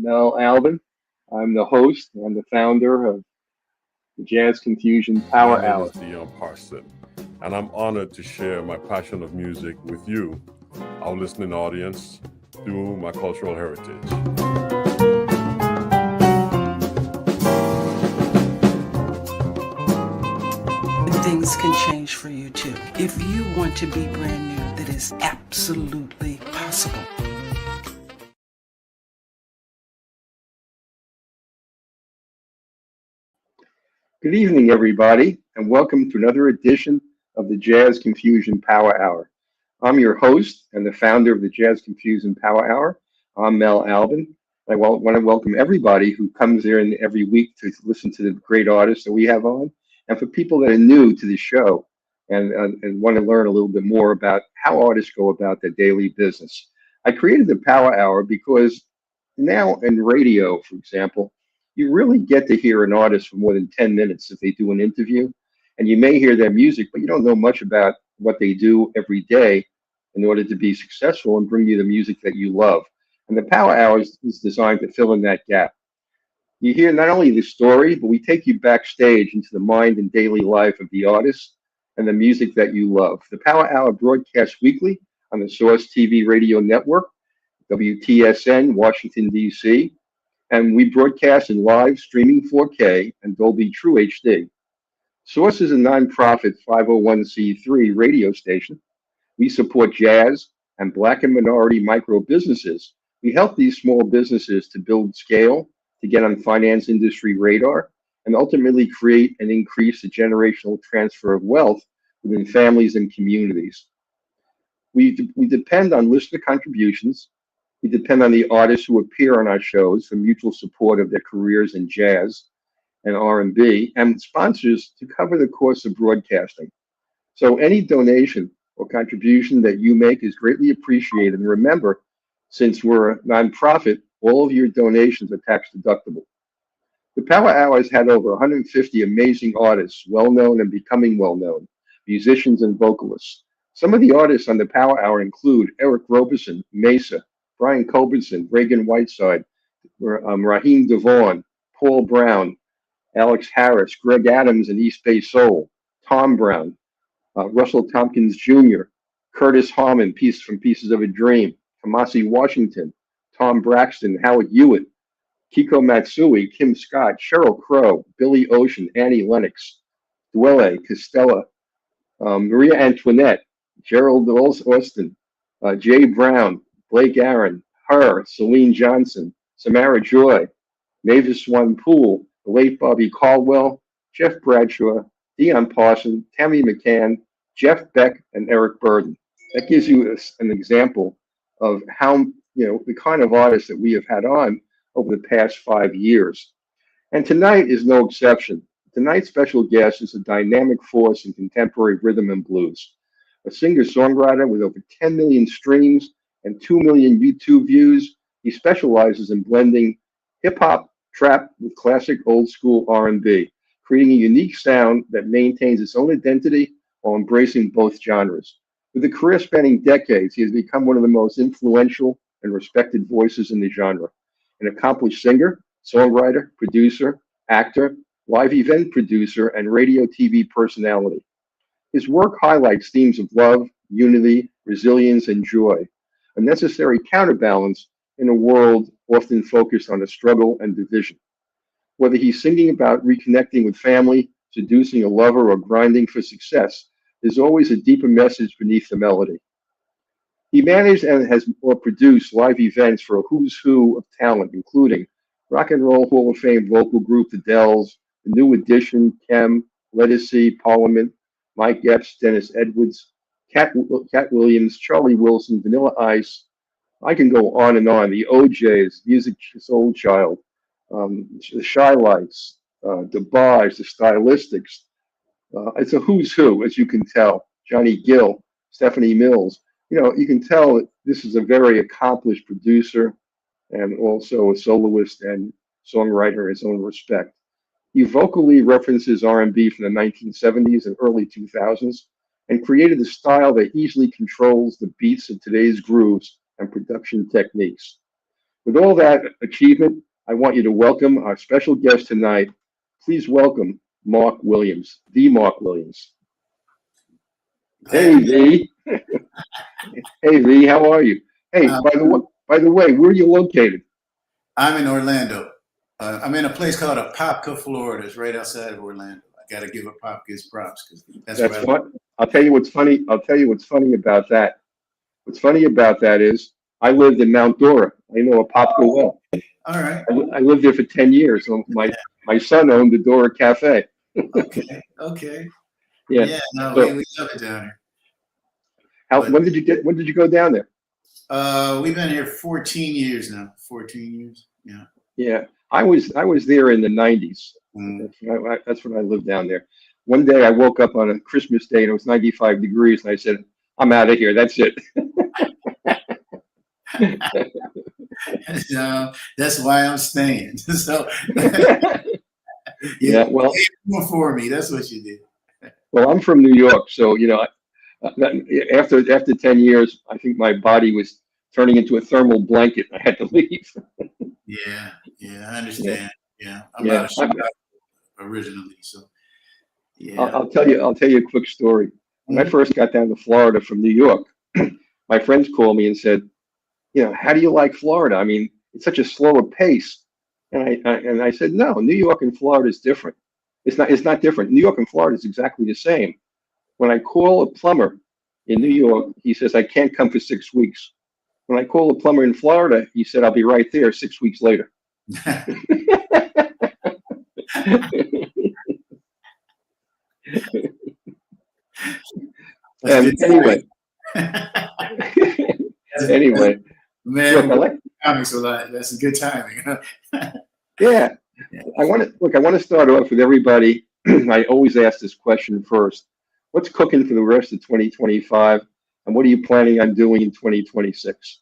Mel Albin. I'm the host and the founder of the Jazz Confusion My Power name is Hour. Dion Parson, and I'm honored to share my passion of music with you, our listening audience, through my cultural heritage. Things can change for you too. If you want to be brand new, that is absolutely possible. Good evening, everybody, and welcome to another edition of the Jazz Confusion Power Hour. I'm your host and the founder of the Jazz Confusion Power Hour. I'm Mel Albin. I want to welcome everybody who comes here every week to listen to the great artists that we have on, and for people that are new to the show and want to learn a little bit more about how artists go about their daily business. I created the Power Hour because now in radio, for example, you really get to hear an artist for more than 10 minutes if they do an interview. And you may hear their music, but you don't know much about what they do every day in order to be successful and bring you the music that you love. And the Power Hour is designed to fill in that gap. You hear not only the story, but we take you backstage into the mind and daily life of the artist and the music that you love. The Power Hour broadcasts weekly on the Source TV radio network, WTSN, Washington, D.C., and we broadcast in live streaming 4K and Dolby True HD. Source is a nonprofit 501c3 radio station. We support jazz and Black and minority micro businesses. We help these small businesses to build scale, to get on finance industry radar, and ultimately create and increase the generational transfer of wealth within families and communities. We depend on listener contributions. We depend on the artists who appear on our shows for mutual support of their careers in jazz and R&B, and sponsors to cover the cost of broadcasting. So any donation or contribution that you make is greatly appreciated. And remember, since we're a nonprofit, all of your donations are tax deductible. The Power Hour has had over 150 amazing artists, well-known and becoming well-known, musicians and vocalists. Some of the artists on the Power Hour include Eric Roberson, Mesa, Brian Culbertson, Reagan Whiteside, Raheem DeVaughn, Paul Brown, Alex Harris, Greg Adams and East Bay Soul, Tom Brown, Russell Tompkins Jr., Curtis Harmon, from Pieces of a Dream, Kamasi Washington, Tom Braxton, Howard Hewitt, Kiko Matsui, Kim Scott, Sheryl Crow, Billy Ocean, Annie Lennox, Dwelle, Costello, Maria Antoinette, Gerald Austin, Jay Brown, Blake Aaron, Her, Celine Johnson, Samara Joy, Mavis Swan Poole, the late Bobby Caldwell, Jeff Bradshaw, Dion Parson, Tammy McCann, Jeff Beck, and Eric Burden. That gives you an example of how, the kind of artists that we have had on over the past 5 years. And tonight is no exception. Tonight's special guest is a dynamic force in contemporary rhythm and blues, a singer-songwriter with over 10 million streams and 2 million YouTube views. He specializes in blending hip-hop, trap with classic old-school R&B, creating a unique sound that maintains its own identity while embracing both genres. With a career spanning decades, he has become one of the most influential and respected voices in the genre. An accomplished singer, songwriter, producer, actor, live event producer, and radio TV personality. His work highlights themes of love, unity, resilience, and joy, a necessary counterbalance in a world often focused on a struggle and division. Whether he's singing about reconnecting with family, seducing a lover, or grinding for success, there's always a deeper message beneath the melody. He managed and has or produced live events for a who's who of talent, including Rock and Roll Hall of Fame vocal group The Dells, The New Edition, Chem, Ledisi, Parliament, Mike Epps, Dennis Edwards, Katt Williams, Charlie Wilson, Vanilla Ice. I can go on and on. The OJs, Musiq Soul Child, the Shy Lights, Debarge, the Stylistics. It's a who's who, as you can tell. Johnny Gill, Stephanie Mills. You can tell that this is a very accomplished producer and also a soloist and songwriter in his own respect. He vocally references R&B from the 1970s and early 2000s and created a style that easily controls the beats of today's grooves and production techniques. With all that achievement, I want you to welcome our special guest tonight. Please welcome Mark Williams, the Mark Williams. Hey, V. Hey, V, how are you? Hey, by the way, where are you located? I'm in Orlando. I'm in a place called Apopka, Florida. It's right outside of Orlando. I got to give Apopka his props because that's what. I'll tell you what's funny. I'll tell you what's funny about that. What's funny about that is I lived in Mount Dora. I know Apopka well. All right. I lived there for 10 years. So my son owned the Dora Cafe. Okay. Yeah. Yeah. No, so, we love it down here. When did you go down there? We've been here 14 years now. 14 years. Yeah. Yeah. I was there in the 90s. That's when I lived down there. One day I woke up on a Christmas day and it was 95 degrees and I said, I'm out of here. That's it. No, that's why I'm staying. So yeah, well, for me, that's what you did. Well, I'm from New York, so after 10 years, I think my body was turning into a thermal blanket. I had to leave. Yeah, I understand. Yeah, I'm out of Chicago originally, so yeah. I'll tell you a quick story. When I first got down to Florida from New York, my friends called me and said, how do you like Florida? I mean, it's such a slower pace. And I said, no, New York and Florida is different. It's not different. New York and Florida is exactly the same. When I call a plumber in New York, he says, I can't come for 6 weeks. When I call a plumber in Florida, he said, I'll be right there 6 weeks later. Anyway. Anyway. Man, look, comics a lot. That's a good timing. Yeah. I want to start off with everybody. I always ask this question first. What's cooking for the rest of 2025? And what are you planning on doing in 2026?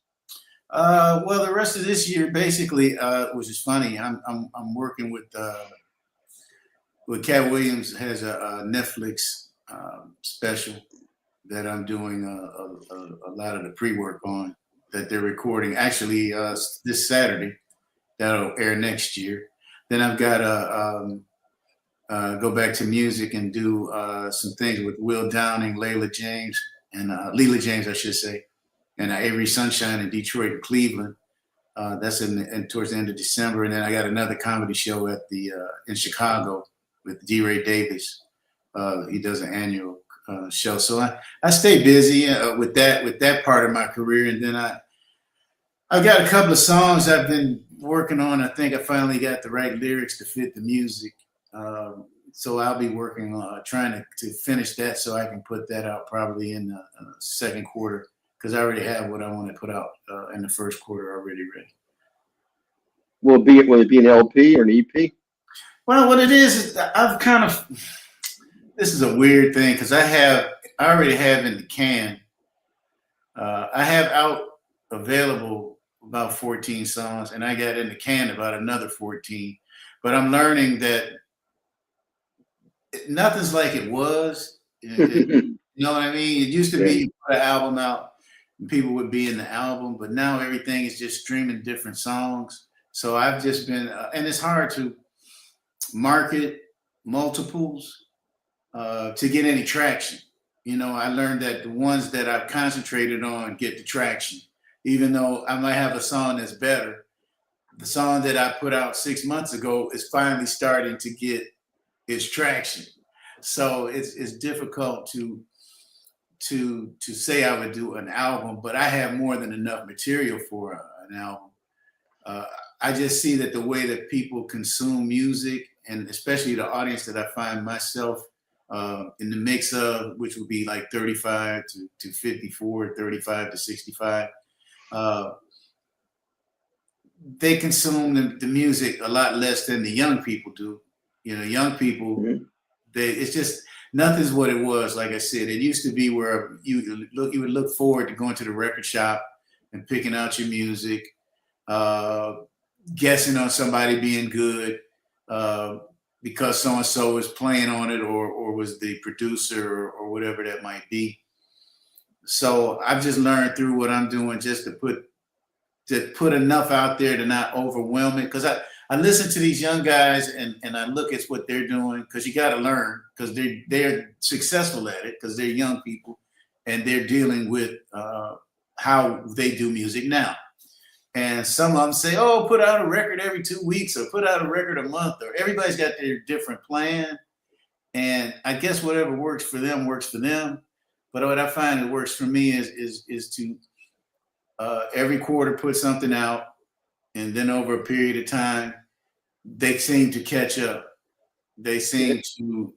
Well, the rest of this year, basically, which is funny, I'm working with Katt Williams has a Netflix special that I'm doing a lot of the pre-work on that they're recording. Actually, this Saturday, that'll air next year. Then I've got to go back to music and do some things with Will Downing, Leila James, I should say, and Avery Sunshine in Detroit and Cleveland. That's towards the end of December. And then I got another comedy show at in Chicago with D. Ray Davis. He does an annual show. So I stay busy with that part of my career. And then I've got a couple of songs I've been working on. I think I finally got the right lyrics to fit the music. So I'll be working on trying to finish that so I can put that out probably in the second quarter, because I already have what I want to put out in the first quarter already ready. Will it be an LP or an EP? Well, what it is I've kind of, this is a weird thing because I already have in the can. I have out available about 14 songs, and I got in the can about another 14. But I'm learning that nothing's like it was. You know what I mean? It used to be you put an album out and people would be in the album, but now everything is just streaming different songs. So I've just been, and it's hard to market multiples to get any traction. I learned that the ones that I've concentrated on get the traction. Even though I might have a song that's better, the song that I put out 6 months ago is finally starting to get its traction. So it's difficult to say I would do an album, but I have more than enough material for an album. I just see that the way that people consume music, and especially the audience that I find myself in the mix of, which would be like 35 to 54, 35 to 65, they consume the music a lot less than the young people do. Young people, it's just nothing's what it was. Like I said, it used to be where you would look forward to going to the record shop and picking out your music, guessing on somebody being good because so-and-so was playing on it or was the producer or whatever that might be. So I've just learned through what I'm doing just to to put enough out there to not overwhelm it. Because I listen to these young guys and I look at what they're doing, because you got to learn, because they're successful at it, because they're young people and they're dealing with how they do music now. And some of them say, oh, put out a record every 2 weeks or put out a record a month, or everybody's got their different plan. And I guess whatever works for them works for them. But what I find that works for me is to every quarter put something out, and then over a period of time, they seem to catch up. They seem to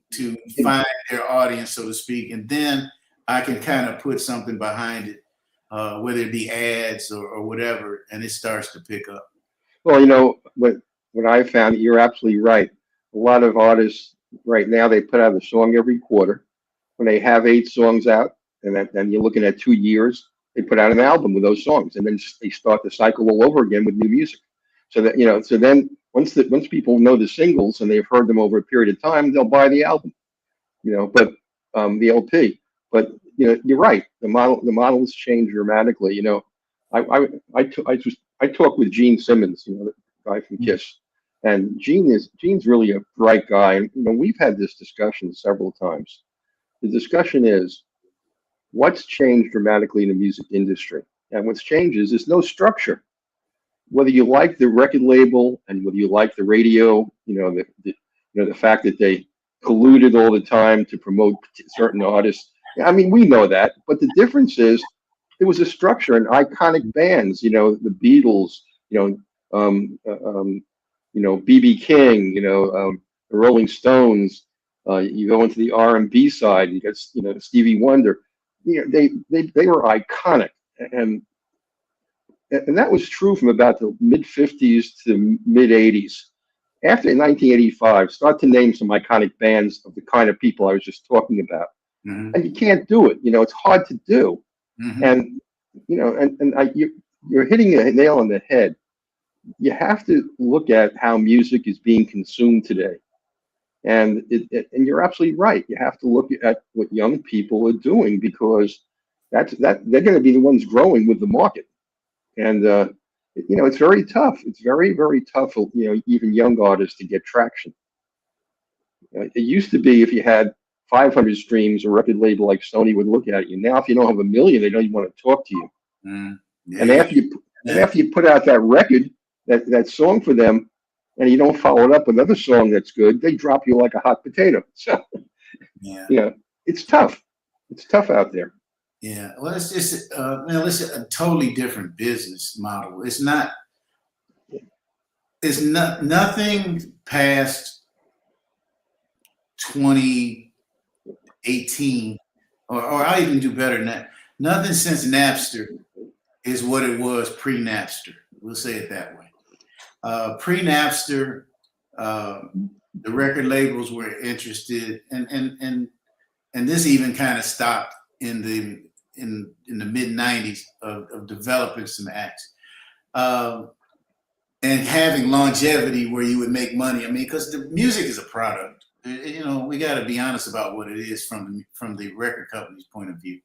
find their audience, so to speak, and then I can kind of put something behind it, whether it be ads or whatever, and it starts to pick up. Well, you know, what I found, you're absolutely right. A lot of artists right now, they put out a song every quarter. When they have 8 songs out, and you're looking at 2 years, they put out an album with those songs, and then they start the cycle all over again with new music. So that, you know, so then once people know the singles and they've heard them over a period of time, they'll buy the album, you know, but the LP. But you know, you're right. The models change dramatically. You know, I talked with Gene Simmons, you know, the guy from Kiss, and Gene's really a bright guy, and you know, we've had this discussion several times. The discussion is, what's changed dramatically in the music industry? And what's changed is there's no structure. Whether you like the record label and whether you like the radio, you know, the fact that they colluded all the time to promote certain artists. I mean, we know that, but the difference is there was a structure and iconic bands. You know, the Beatles. B.B. King. The Rolling Stones. You go into the R&B side. You got Stevie Wonder. You know, they were iconic, and that was true from about the mid '50s to mid '80s. After 1985, start to name some iconic bands of the kind of people I was just talking about. Mm-hmm. And you can't do it. You know, it's hard to do. Mm-hmm. And, you know, you're hitting a nail on the head. You have to look at how music is being consumed today. And and you're absolutely right. You have to look at what young people are doing, because they're going to be the ones growing with the market. And, you know, it's very tough. It's very, very tough for, you know, even young artists to get traction. It used to be if you had 500 streams, a record label like Sony would look at you. Now, if you don't have 1 million, they don't even want to talk to you. Yeah. And after you put out that record, that song for them, and you don't follow it up with another song that's good, they drop you like a hot potato. So, yeah, you know, it's tough. It's tough out there. Yeah, well, it's just, it's a totally different business model. It's nothing past 2018, or I'll even do better than that. Nothing since Napster is what it was pre-Napster. We'll say it that way. Pre-Napster, the record labels were interested, and this even kind of stopped in the mid '90s of developing some acts, and having longevity where you would make money. I mean, because the music is a product. You know, we got to be honest about what it is from the record company's point of view.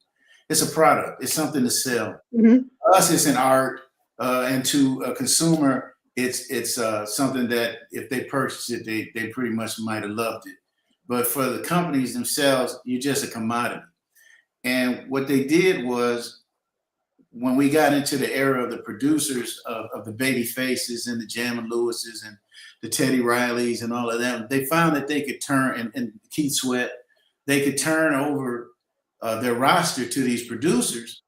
It's a product. It's something to sell. Mm-hmm. Us, it's an art, and to a consumer, it's something that if they purchased it, they pretty much might have loved it. But for the companies themselves, you're just a commodity. And what they did was, when we got into the era of the producers of the Babyfaces and the Jammin' Lewises and the Teddy Rileys and all of them, they found that they could turn, and Keith Sweat, they could turn over their roster to these producers,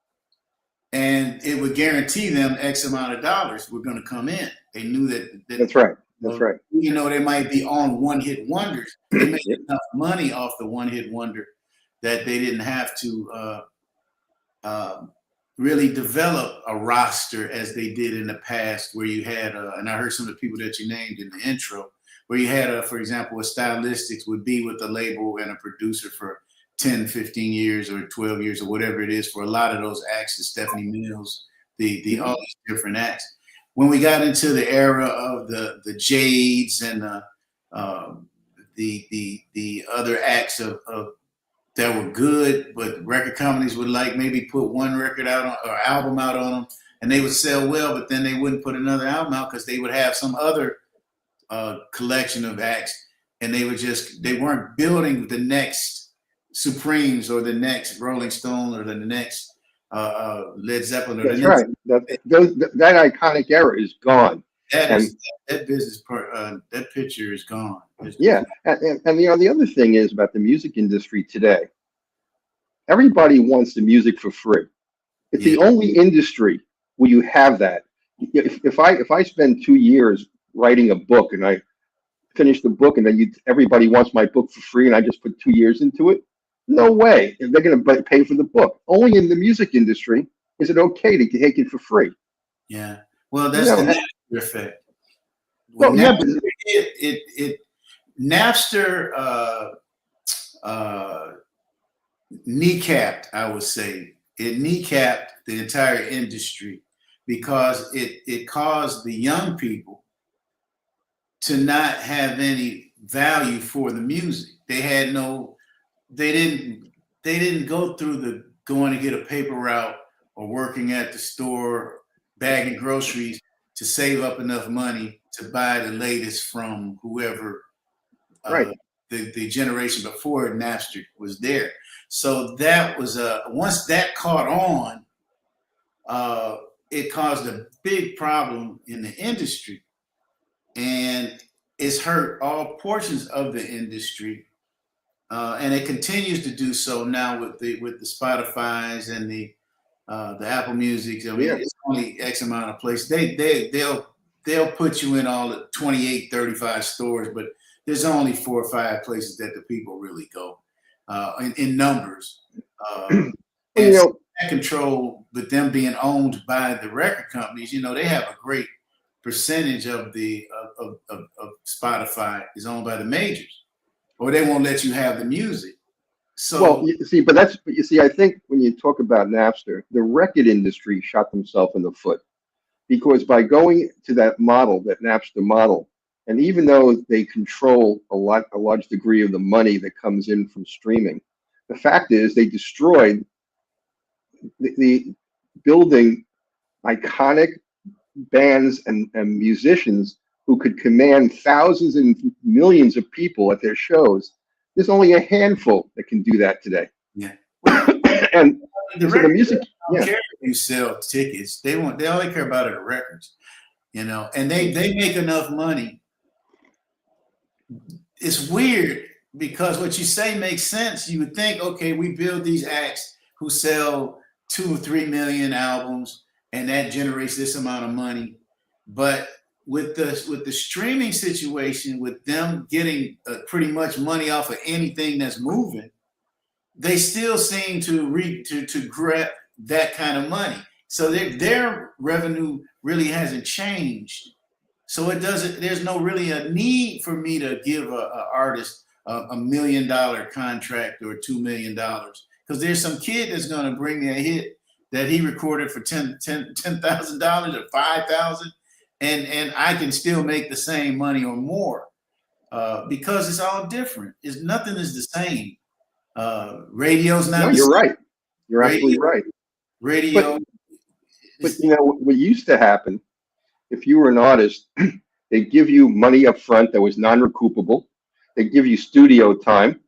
and it would guarantee them X amount of dollars were going to come in. They knew that that's right. That's right. You know, they might be on one-hit wonders. They made enough money off the one-hit wonder that they didn't have to really develop a roster as they did in the past, where you had, and I heard some of the people that you named in the intro, where you had, for example, a Stylistics would be with the label and a producer for 10, 15 years or 12 years or whatever it is for a lot of those acts, the Stephanie Mills, the all these different acts. When we got into the era of the Jades and the other acts of that were good, but record companies would like maybe put one record out or album out on them, and they would sell well, but then they wouldn't put another album out because they would have some other collection of acts, and they weren't building the next Supremes or the next Rolling Stone or the next Led Zeppelin. Or That's right. That iconic era is gone. That business part, that picture is gone. Yeah, and the other thing is about the music industry today. Everybody wants the music for free. It's the only industry where you have that. If I spend 2 years writing a book and I finish the book and then everybody wants my book for free and I just put 2 years into it, no way. They're going to pay for the book. Only in the music industry is it okay to take it for free. Yeah. Well, that's the Napster effect. Well, Napster kneecapped, I would say. It kneecapped the entire industry because it caused the young people to not have any value for the music. They didn't go through the going to get a paper route or working at the store, bagging groceries to save up enough money to buy the latest from whoever the generation before Napster was there. So that was once that caught on, it caused a big problem in the industry, and it's hurt all portions of the industry, and it continues to do so now with the Spotify's and the Apple Music. I mean, it's only X amount of places. They'll put you in all the 28, 35 stores, but there's only 4 or 5 places that the people really go in numbers. And that control, with them being owned by the record companies, they have a great percentage of the of Spotify is owned by the majors, or they won't let you have the music. So, well, you see, I think when you talk about Napster, the record industry shot themselves in the foot, because by going to that model, that Napster model, and even though they control a large degree of the money that comes in from streaming, the fact is they destroyed the building iconic bands and musicians who could command thousands and millions of people at their shows. There's only a handful that can do that today. Yeah. And the so the music, don't care if you sell tickets. They all they care about are the records, and they make enough money. It's weird because what you say makes sense. You would think, okay, we build these acts who sell 2 or 3 million albums, and that generates this amount of money. But with the streaming situation, with them getting pretty much money off of anything that's moving, they still seem to grab that kind of money. So their revenue really hasn't changed. So there's no really a need for me to give a artist a $1 million contract or $2 million, because there's some kid that's going to bring me a hit that he recorded for $10,000 or $5,000, and I can still make the same money or more, because it's all different. Nothing is the same. Radio's not. No, you're right. You're absolutely right. Radio. But what used to happen, if you were an artist, they'd give you money up front that was non-recoupable. They'd give you studio time.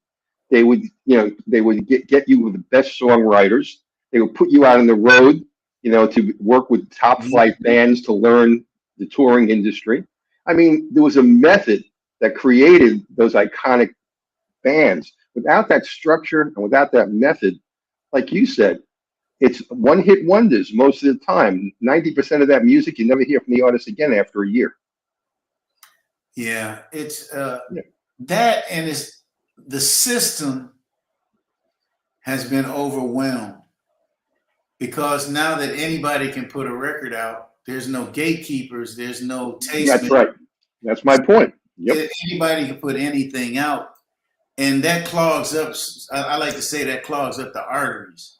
They would get you with the best songwriters. They would put you out on the road, to work with top flight bands to learn the touring industry. I mean, there was a method that created those iconic bands. Without that structure and without that method, like you said, it's one-hit wonders most of the time. 90% of that music you never hear from the artist again after a year. Yeah, it's that, and it's the system has been overwhelmed, because now that anybody can put a record out, there's no gatekeepers, there's no taste. That's right. That's my point. Yep. Anybody can put anything out, and that clogs up. I like to say that clogs up the arteries,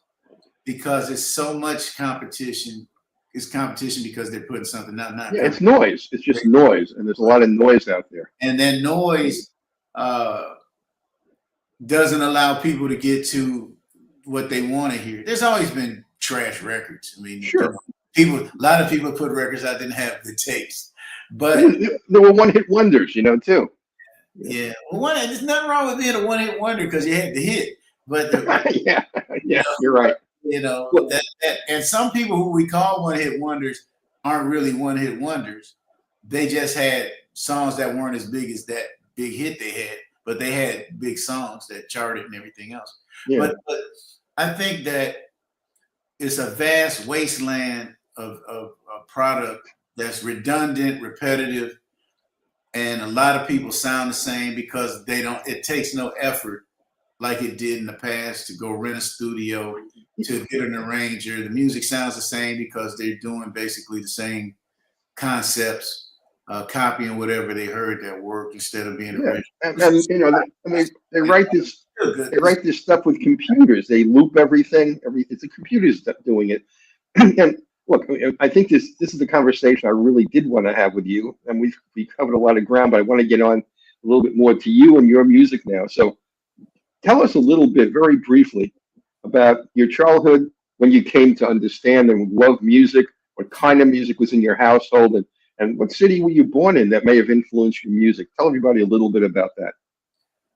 because it's so much competition. It's competition because they're putting something out. It's noise. It's just noise, and there's a lot of noise out there. And that noise doesn't allow people to get to what they want to hear. There's always been trash records. I mean, sure. a lot of people put records out didn't have the taste, but there were one-hit wonders, too. Yeah, well, there's nothing wrong with being a one-hit wonder because you had the hit. But yeah, you're right. And some people who we call one-hit wonders aren't really one-hit wonders. They just had songs that weren't as big as that big hit they had, but they had big songs that charted and everything else. Yeah. But I think that it's a vast wasteland of product that's redundant, repetitive, and a lot of people sound the same because it takes no effort like it did in the past to go rent a studio, to get an arranger. The music sounds the same because they're doing basically the same concepts, copying whatever they heard that worked instead of being original. And they write this stuff with computers. They loop everything. It's the computers that doing it. And look, I think this is the conversation I really did want to have with you, and we covered a lot of ground, but I want to get on a little bit more to you and your music now. So tell us a little bit, very briefly, about your childhood, when you came to understand and love music, what kind of music was in your household, and what city were you born in that may have influenced your music. Tell everybody a little bit about that.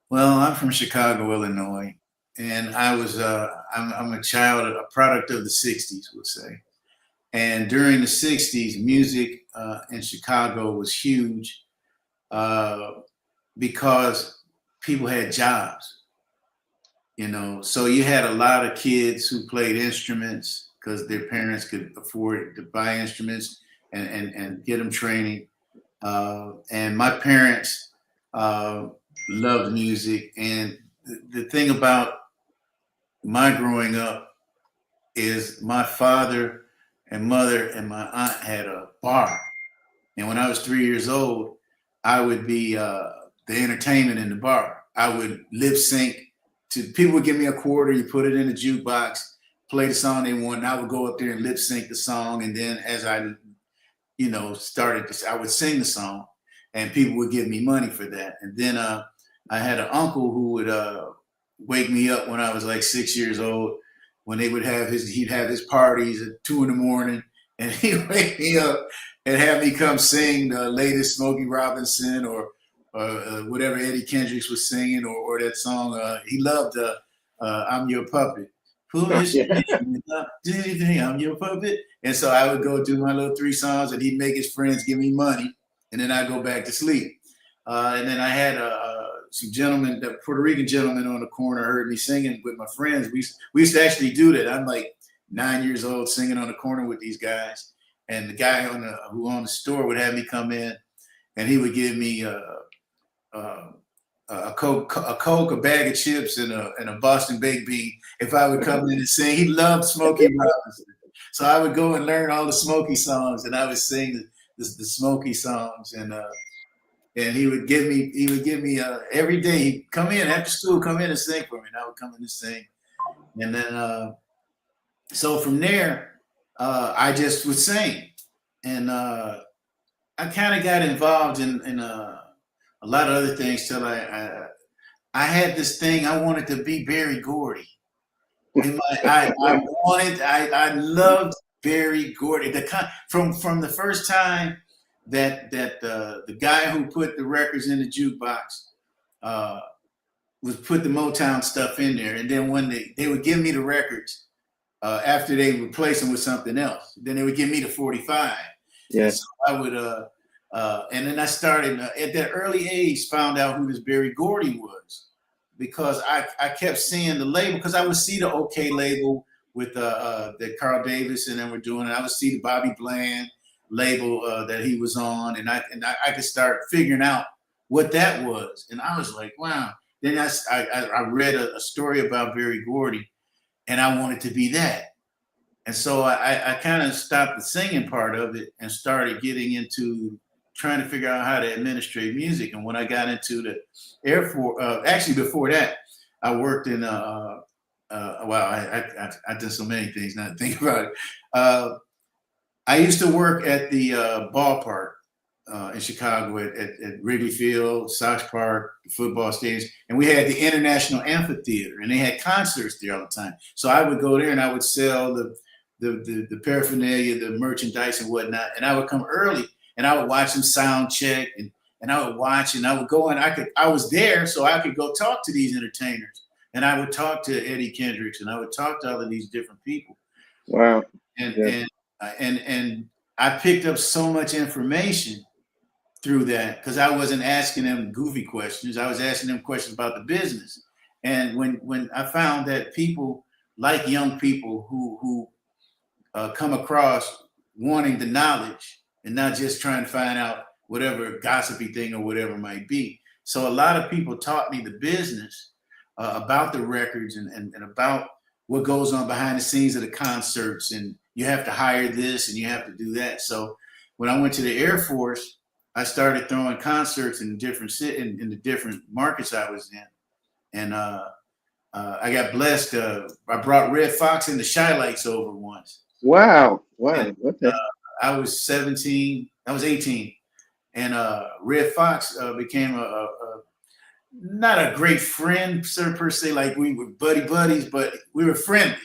Well, I'm from Chicago, Illinois, and I was I'm a product of the 60s, we'll say. And during the 60s, music in Chicago was huge because people had jobs, So you had a lot of kids who played instruments because their parents could afford to buy instruments and get them training. And my parents loved music. And the thing about my growing up is my father and mother and my aunt had a bar. And when I was 3 years old, I would be the entertainment in the bar. I would lip sync to, people would give me a quarter, you put it in the jukebox, play the song they want, and I would go up there and lip sync the song. And then as I, started this, I would sing the song and people would give me money for that. And then I had an uncle who would wake me up when I was like 6 years old, when they would he'd have his parties at 2 a.m, and he'd wake me up and have me come sing the latest Smokey Robinson or whatever Eddie Kendricks was singing, or that song. He loved I'm Your Puppet. Foolish, do you think I'm your puppet? And so I would go do my little 3 songs, and he'd make his friends give me money, and then I'd go back to sleep. And then I had some gentlemen, the Puerto Rican gentleman on the corner heard me singing with my friends. We used to actually do that. I'm like 9 years old singing on the corner with these guys. And the guy who owned the store would have me come in, and he would give me a Coke, a bag of chips, and a Boston baked bean if I would come in and sing. He loved Smokey Robinson. So I would go and learn all the Smokey songs, and I would sing the Smokey songs. And he would give me every day, he'd come in after school, come in and sing for me. And I would come in and sing. And then, so from there, I just would sing. And I kind of got involved in a lot of other things till I had this thing. I wanted to be Berry Gordy. I loved Berry Gordy. From the first time that the guy who put the records in the jukebox was put the Motown stuff in there, and then when they would give me the records after they replace them with something else, then they would give me the 45. Yes, so I would and then I started at that early age, found out who this Berry Gordy was, because I kept seeing the label, because I would see the OK label with that Carl Davis and then we're doing it. I would see the Bobby Bland label that he was on, and I could start figuring out what that was, and I was like, wow. Then I read a story about Berry Gordy, and I wanted to be that. And so I kind of stopped the singing part of it and started getting into trying to figure out how to administrate music. And when I got into the Air Force, actually before that, I worked in I did so many things now to think about it. I used to work at the ballpark in Chicago at Wrigley Field, Sox Park, the football stadiums, and we had the International Amphitheater, and they had concerts there all the time. So I would go there and I would sell the the paraphernalia, the merchandise and whatnot. And I would come early and I would watch them sound check and I would watch and I would go and I was there so I could go talk to these entertainers. And I would talk to Eddie Kendricks and I would talk to all of these different people. Wow. And I picked up so much information through that because I wasn't asking them goofy questions. I was asking them questions about the business. And when I found that people like young people who come across wanting the knowledge and not just trying to find out whatever gossipy thing or whatever it might be. So a lot of people taught me the business about the records and about what goes on behind the scenes of the concerts. And you have to hire this and you have to do that. So when I went to the Air Force, I started throwing concerts in in the different markets I was in. And I got blessed. I brought Red Fox and the Shy Lights over once. Wow. And, Okay. I was 17. I was 18. And Red Fox became not a great friend per se, like we were buddies, but we were friendly.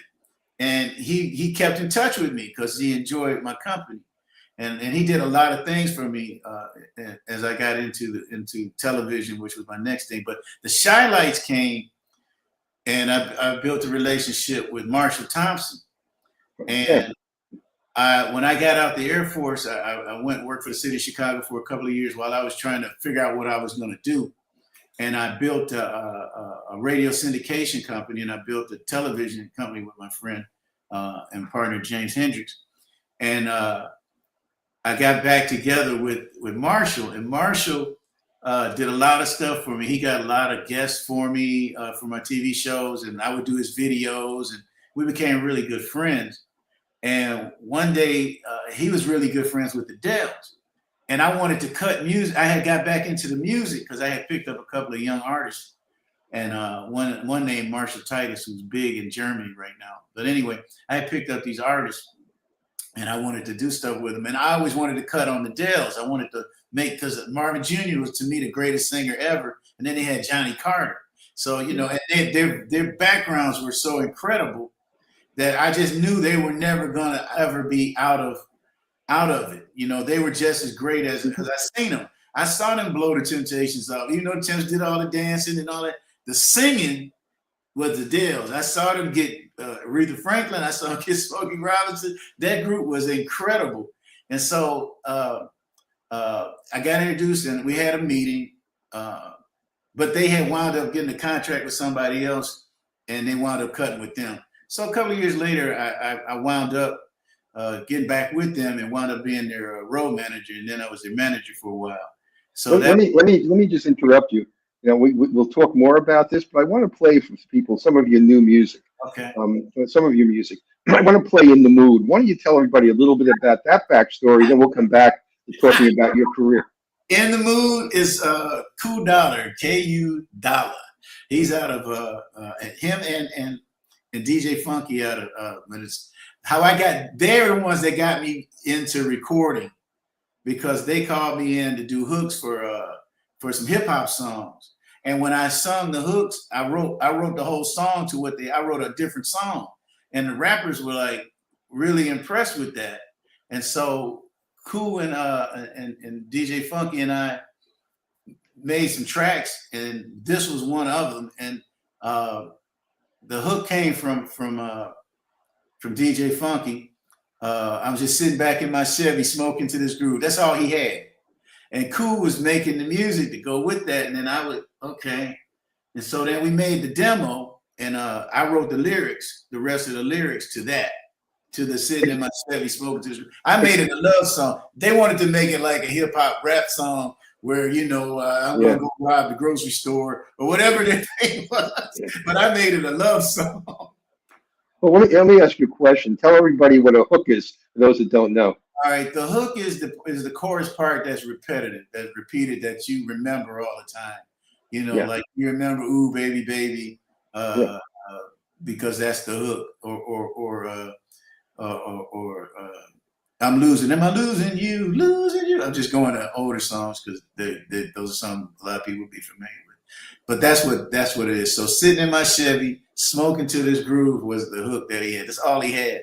And he kept in touch with me because he enjoyed my company. And he did a lot of things for me as I got into television, which was my next thing. But the Shy Lights came, and I built a relationship with Marshall Thompson. And when I got out the Air Force, I went and worked for the city of Chicago for a couple of years while I was trying to figure out what I was going to do. And I built a radio syndication company, and I built a television company with my friend and partner, James Hendricks. And I got back together with Marshall, and Marshall did a lot of stuff for me. He got a lot of guests for me for my TV shows, and I would do his videos, and we became really good friends. And one day he was really good friends with the Dells, and I wanted to cut music. I had got back into the music because I had picked up a couple of young artists, and one named Marshall Titus, who's big in Germany right now. But anyway, I had picked up these artists, and I wanted to do stuff with them. And I always wanted to cut on the Dells. I wanted to make, because Marvin Jr. was to me the greatest singer ever, and then they had Johnny Carter. So and their backgrounds were so incredible that I just knew they were never gonna ever be out of it. They were just as great as I seen them. I saw them blow the Temptations up. Even though the Temps did all the dancing and all that, the singing was the Dells. I saw them get Aretha Franklin. I saw them get Smokey Robinson. That group was incredible. And so I got introduced and we had a meeting, but they had wound up getting a contract with somebody else and they wound up cutting with them. So a couple of years later, I wound up getting back with them and wound up being their road manager, and then I was their manager for a while. So let me just interrupt you. We'll talk more about this, but I want to play for people some of your new music. Okay. Some of your music. I want to play In the Mood. Why don't you tell everybody a little bit about that backstory? Then we'll come back to talking about your career. In the Mood is Ku Dollar, Ku Dollar. He's out of him and DJ Funky out of it's how I got. They're the ones that got me into recording because they called me in to do hooks for some hip hop songs. And when I sung the hooks, I wrote the whole song to I wrote a different song, and the rappers were like really impressed with that. And so Ku and DJ Funky and I made some tracks, and this was one of them. And the hook came from DJ Funky. I was just sitting back in my Chevy smoking to this groove. That's all he had. And Ku was making the music to go with that. And then I would, okay. And so then we made the demo, and I wrote the lyrics, the rest of the lyrics to that, to the sitting in my Chevy smoking to this groove. I made it a love song. They wanted to make it like a hip hop rap song where, I'm going to go rob the grocery store or whatever the thing was. But I made it a love song. Well, let me ask you a question. Tell everybody what a hook is for those that don't know. All right, the hook is the chorus part that's repetitive, that's repeated, that you remember all the time. Like you remember "Ooh, baby, baby," because that's the hook, or "I'm losing, am I losing you, losing you?" I'm just going to older songs because those are some a lot of people would be familiar with. But that's what it is. So sitting in my Chevy, smoking to this groove was the hook that he had. That's all he had.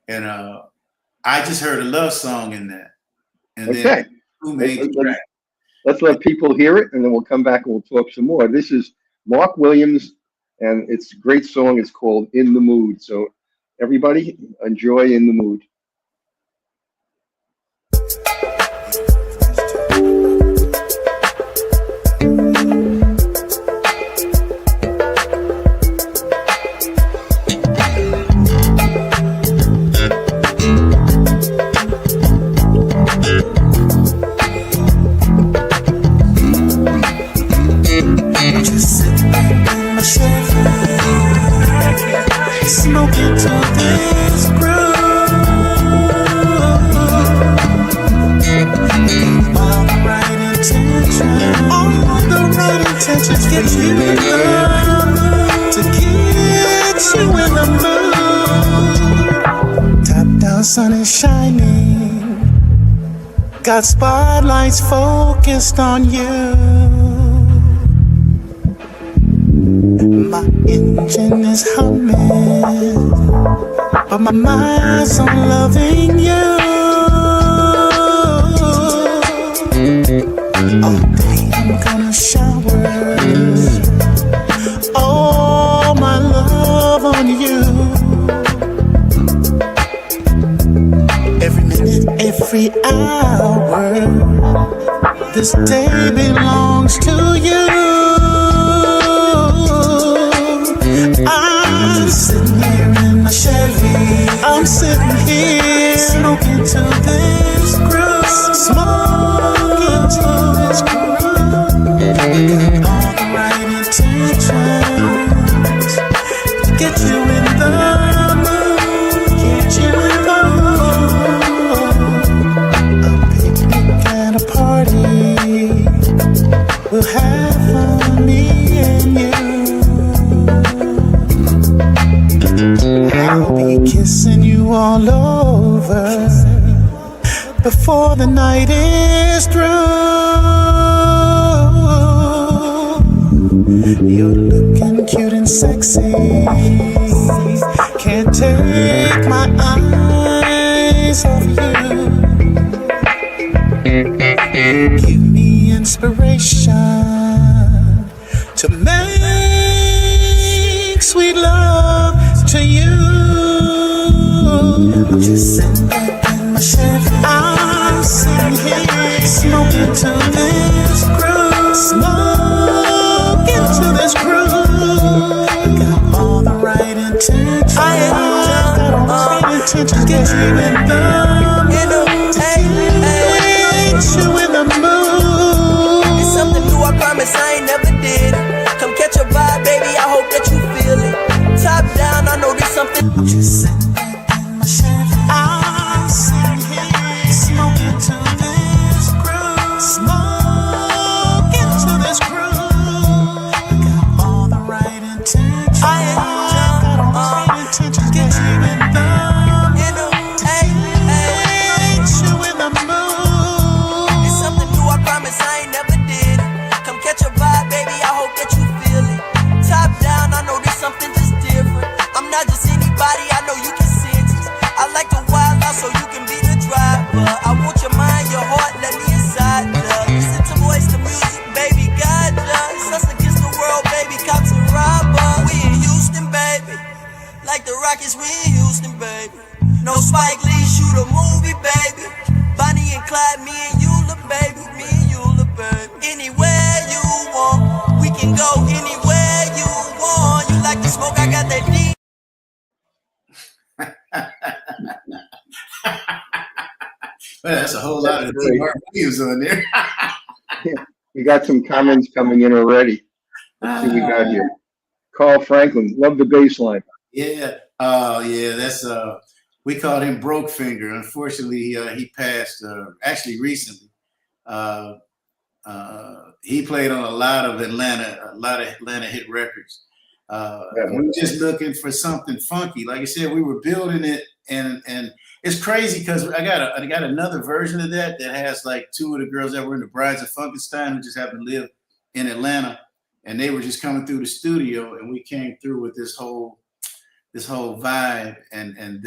And I just heard a love song in that. And Okay. then who made the track? Let's let people hear it, and then we'll come back and we'll talk some more. This is Mark Williams, and it's a great song. It's called In the Mood. So everybody enjoy In the Mood. Smoking to this groove. All the right intentions get you in the mood, to get you in the mood. Top down, sun is shining, got spotlights focused on you. My engine is humming, but my mind's on loving you. All day I'm gonna shower all my love on you. Every minute, every hour, this day belongs to you. I'm sitting here in my Chevy. I'm sitting here smoking to this groove. Smoking to this groove. Got all the right intentions to get you in the mood. Get you in the mood. A picnic and a party. We'll have fun, me and you. I'll be kissing you all over before the night is through. You're looking cute and sexy, can't take my eyes off you. Give me inspiration to make sweet love to you. I'm just sitting back in my Chevy. I'm sitting here smoking to this groove. Smoking to this groove. Got all the right intentions. Got all the right intentions. Get you in the mood. Get you in the mood. It's something new, I promise I ain't never did. Come catch a vibe, baby, I hope that you feel it. Top down, I know there's something. I'm just sitting back in my Chevy. I'm sitting here smoking to this groove. Smoking to this groove. I got all the right intentions. Got all the right intentions. Get you in the mood. Get you in the mood. It's something new, I promise I ain't never did. Come catch a vibe, baby, I hope that you feel it. Top down, I know there's something just different. I'm not just anybody, I know you can sense it. I like to wild out so you can be the driver. I want your mind, your heart, let me inside ya. Listen to voice, the music, baby, God ya. It's us against the world, baby, cops and robbers. We in Houston, baby, like the Rockets, we in Houston, baby. No Spike Lee, shoot a movie, baby. Bonnie and Clyde, me and you, look, baby, me and you, look, baby. Anywhere you want, we can go anywhere you want. You like to smoke, I got that D. Well, that's a whole lot of Mark Williams on there. We got some comments coming in already. Let's see what we got here. Carl Franklin, love the bass line. Yeah. Yeah, that's we called him Broke Finger. Unfortunately, he passed actually recently. He played on a lot of Atlanta hit records. We were just looking for something funky. Like I said, we were building it, and it's crazy because I got another version of that has like two of the girls that were in the Brides of Funkenstein who just happened to live in Atlanta, and they were just coming through the studio, and we came through with this whole vibe, and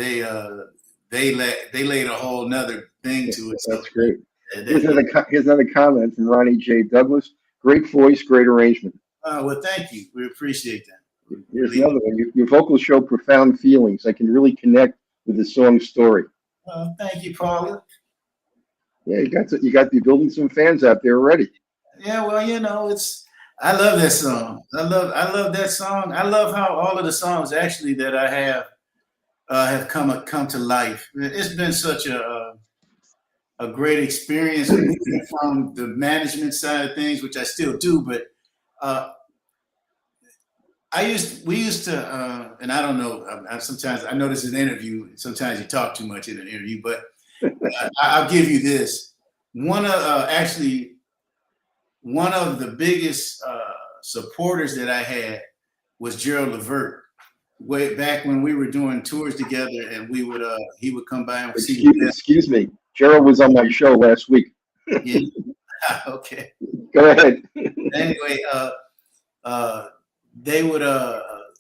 they laid a whole nother thing to it. That's great. Here's Here's another comment from Ronnie J. Douglas. Great voice, great arrangement. well, thank you. We appreciate that. Here's another one. Your vocals show profound feelings. I can really connect with the song's story. Thank you, Paula. Yeah, you're building some fans out there already. Yeah, well, I love that song. I love that song. I love how all of the songs actually that I have come to life. It's been such a great experience from the management side of things, which I still do. But we used to, and I don't know. Sometimes I know this is an interview. Sometimes you talk too much in an interview, but I'll give you this. One of the biggest supporters that I had was Gerald Levert. Way back when we were doing tours together, and he would come by and see me. Excuse me, Gerald was on my show last week. Yeah. Okay. Go ahead. Anyway,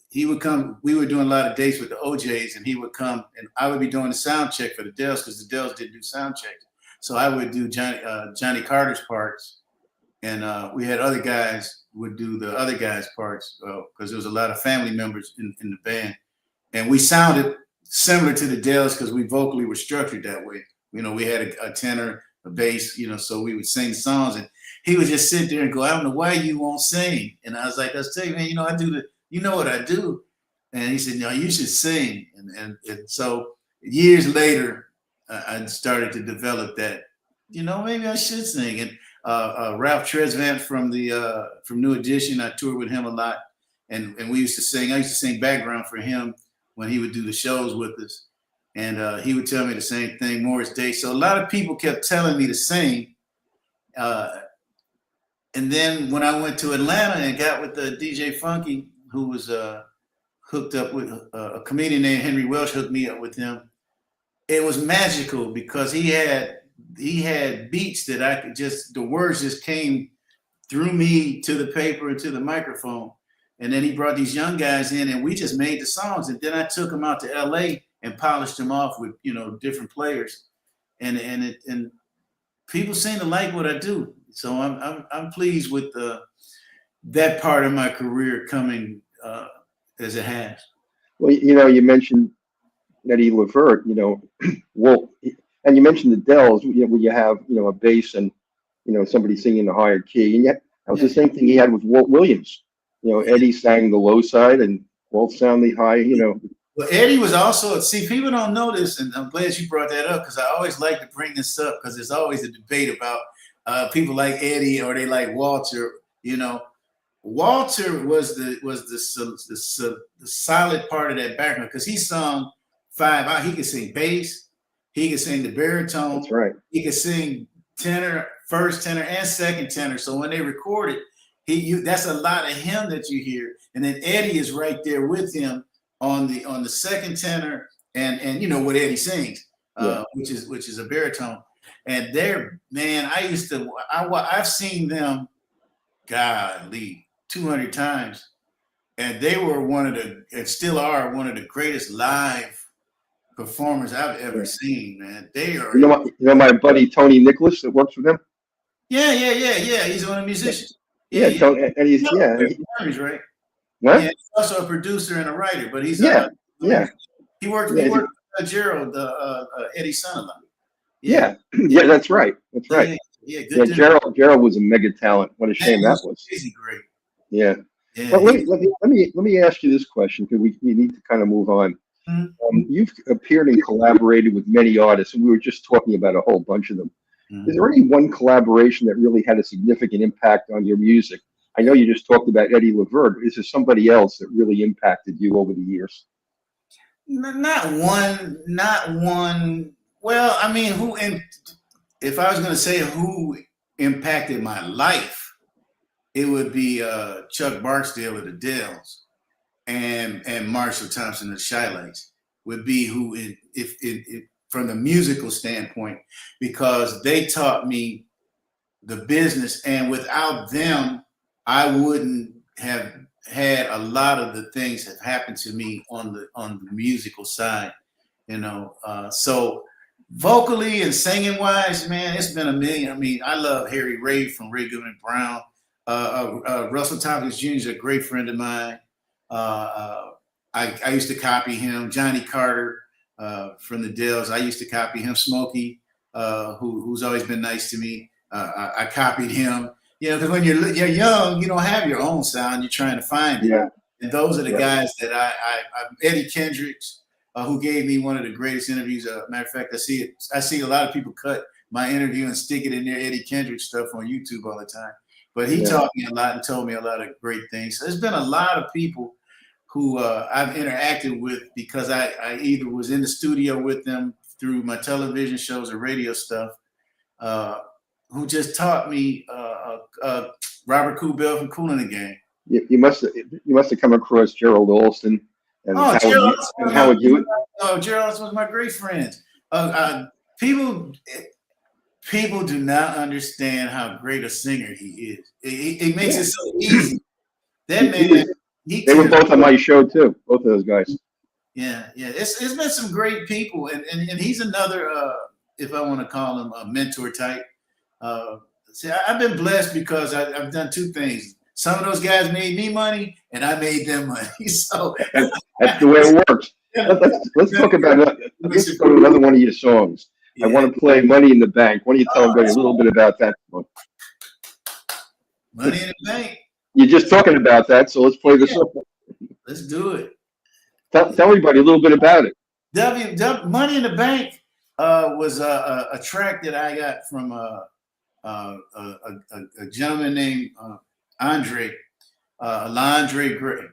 he would come. We were doing a lot of dates with the OJs, and he would come, and I would be doing the sound check for the Dells because the Dells didn't do sound checks. So I would do Johnny Carter's parts, and we had other guys would do the other guys' parts because there was a lot of family members in the band, and we sounded similar to the Dells because we vocally were structured that way. We had a tenor, a bass, so we would sing songs, and he would just sit there and go, "I don't know why you won't sing," and I was like, "I'll tell you, man, I do what I do," and he said, "No, you should sing," and so years later, I started to develop that, maybe I should sing. And Ralph Tresvant from New Edition, I toured with him a lot, and we used to sing. I used to sing background for him when he would do the shows with us, and he would tell me the same thing, Morris Day. So a lot of people kept telling me to sing, and then when I went to Atlanta and got with the DJ Funky, who was hooked up with a comedian named Henry Welsh, hooked me up with him. It was magical because he had beats that I could the words just came through me to the paper and to the microphone. And then he brought these young guys in and we just made the songs. And then I took them out to LA and polished them off with, different players. And people seem to like what I do. So I'm pleased with that part of my career coming as it has. Well, you mentioned Eddie Levert, Wolf, and you mentioned the Dells, where you have, a bass and, somebody singing a higher key. And yet that was the same thing he had with Walt Williams. Eddie sang the low side and Walt sang the high, Well, Eddie was also, people don't know this, and I'm glad you brought that up because I always like to bring this up because there's always a debate about people like Eddie or they like Walter. Walter was the solid part of that background because he sung five. He could sing bass, he could sing the baritone. That's right. He could sing tenor, first tenor, and second tenor. So when they recorded, that's a lot of him that you hear. And then Eddie is right there with him on the second tenor, and what Eddie sings, which is a baritone. And I've seen them, godly, 200 times, and they were and still are one of the greatest live performers I've ever seen, man. They are. My buddy Tony Nicholas that works with him. Yeah. He's one of the musicians. Yeah, Tony, and he's right. What? Yeah, he's also a producer and a writer, but he's He worked with Gerald, Eddie's son-in-law. Yeah, that's right. That's right. Good Gerald was a mega talent. What a shame that was. Crazy great. Yeah. Well, let me ask you this question because we need to kind of move on. Mm-hmm. You've appeared and collaborated with many artists, and we were just talking about a whole bunch of them. Mm-hmm. Is there any one collaboration that really had a significant impact on your music? I know you just talked about Eddie Levert. Is there somebody else that really impacted you over the years? Not one. Well, I mean, if I was going to say who impacted my life, it would be Chuck Barksdale of the Dells and Marshall Thompson of the Shy-Lights would be who, if from the musical standpoint, because they taught me the business, and without them, I wouldn't have had a lot of the things that happened to me on the musical side. So vocally and singing wise, man, it's been a million. I mean, I love Harry Ray from Ray Goodman Brown. Russell Tompkins Jr. is a great friend of mine. I used to copy him. Johnny Carter from the Dells, I used to copy him. Smokey, who's always been nice to me. I copied him. Because when you're young, you don't have your own sound. You're trying to find it. Yeah. And those are the guys that I Eddie Kendricks, who gave me one of the greatest interviews. Matter of fact, I see a lot of people cut my interview and stick it in their Eddie Kendricks stuff on YouTube all the time. But he taught me a lot and told me a lot of great things. So there's been a lot of people who I've interacted with because I either was in the studio with them through my television shows or radio stuff, who just taught me. Robert Kubel from Kool and the Gang. You must have come across Gerald Alston and Howard Hewitt. Oh, Gerald Alston was my great friend. People do not understand how great a singer he is. It makes it so easy. That man. They were both on my show too. Both of those guys. Yeah. It's been some great people, and he's another, if I want to call him a mentor type. See, I've been blessed because I've done two things. Some of those guys made me money, and I made them money. So that's the way it works. Let's talk about. Let's go to another one of your songs. Yeah. I want to play "Money in the Bank." Why don't you tell everybody a little bit about that one? Money in the Bank. You're just talking about that, so let's play this up. Let's do it. Tell everybody a little bit about it. Money in the Bank was a track that I got from a gentleman named Andre Gray.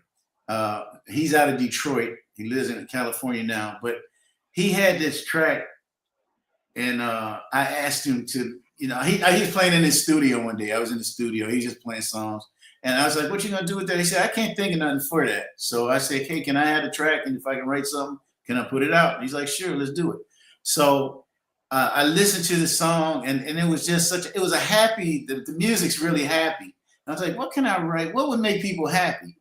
He's out of Detroit. He lives in California now, but he had this track, and I asked him to, he was playing in his studio one day. I was in the studio. He's just playing songs. And I was like, what you gonna do with that? He said, I can't think of nothing for that. So I said, hey, can I have a track? And if I can write something, can I put it out? And he's like, sure, let's do it. So I listened to the song, and it was just it was a happy, the music's really happy. And I was like, what can I write? What would make people happy?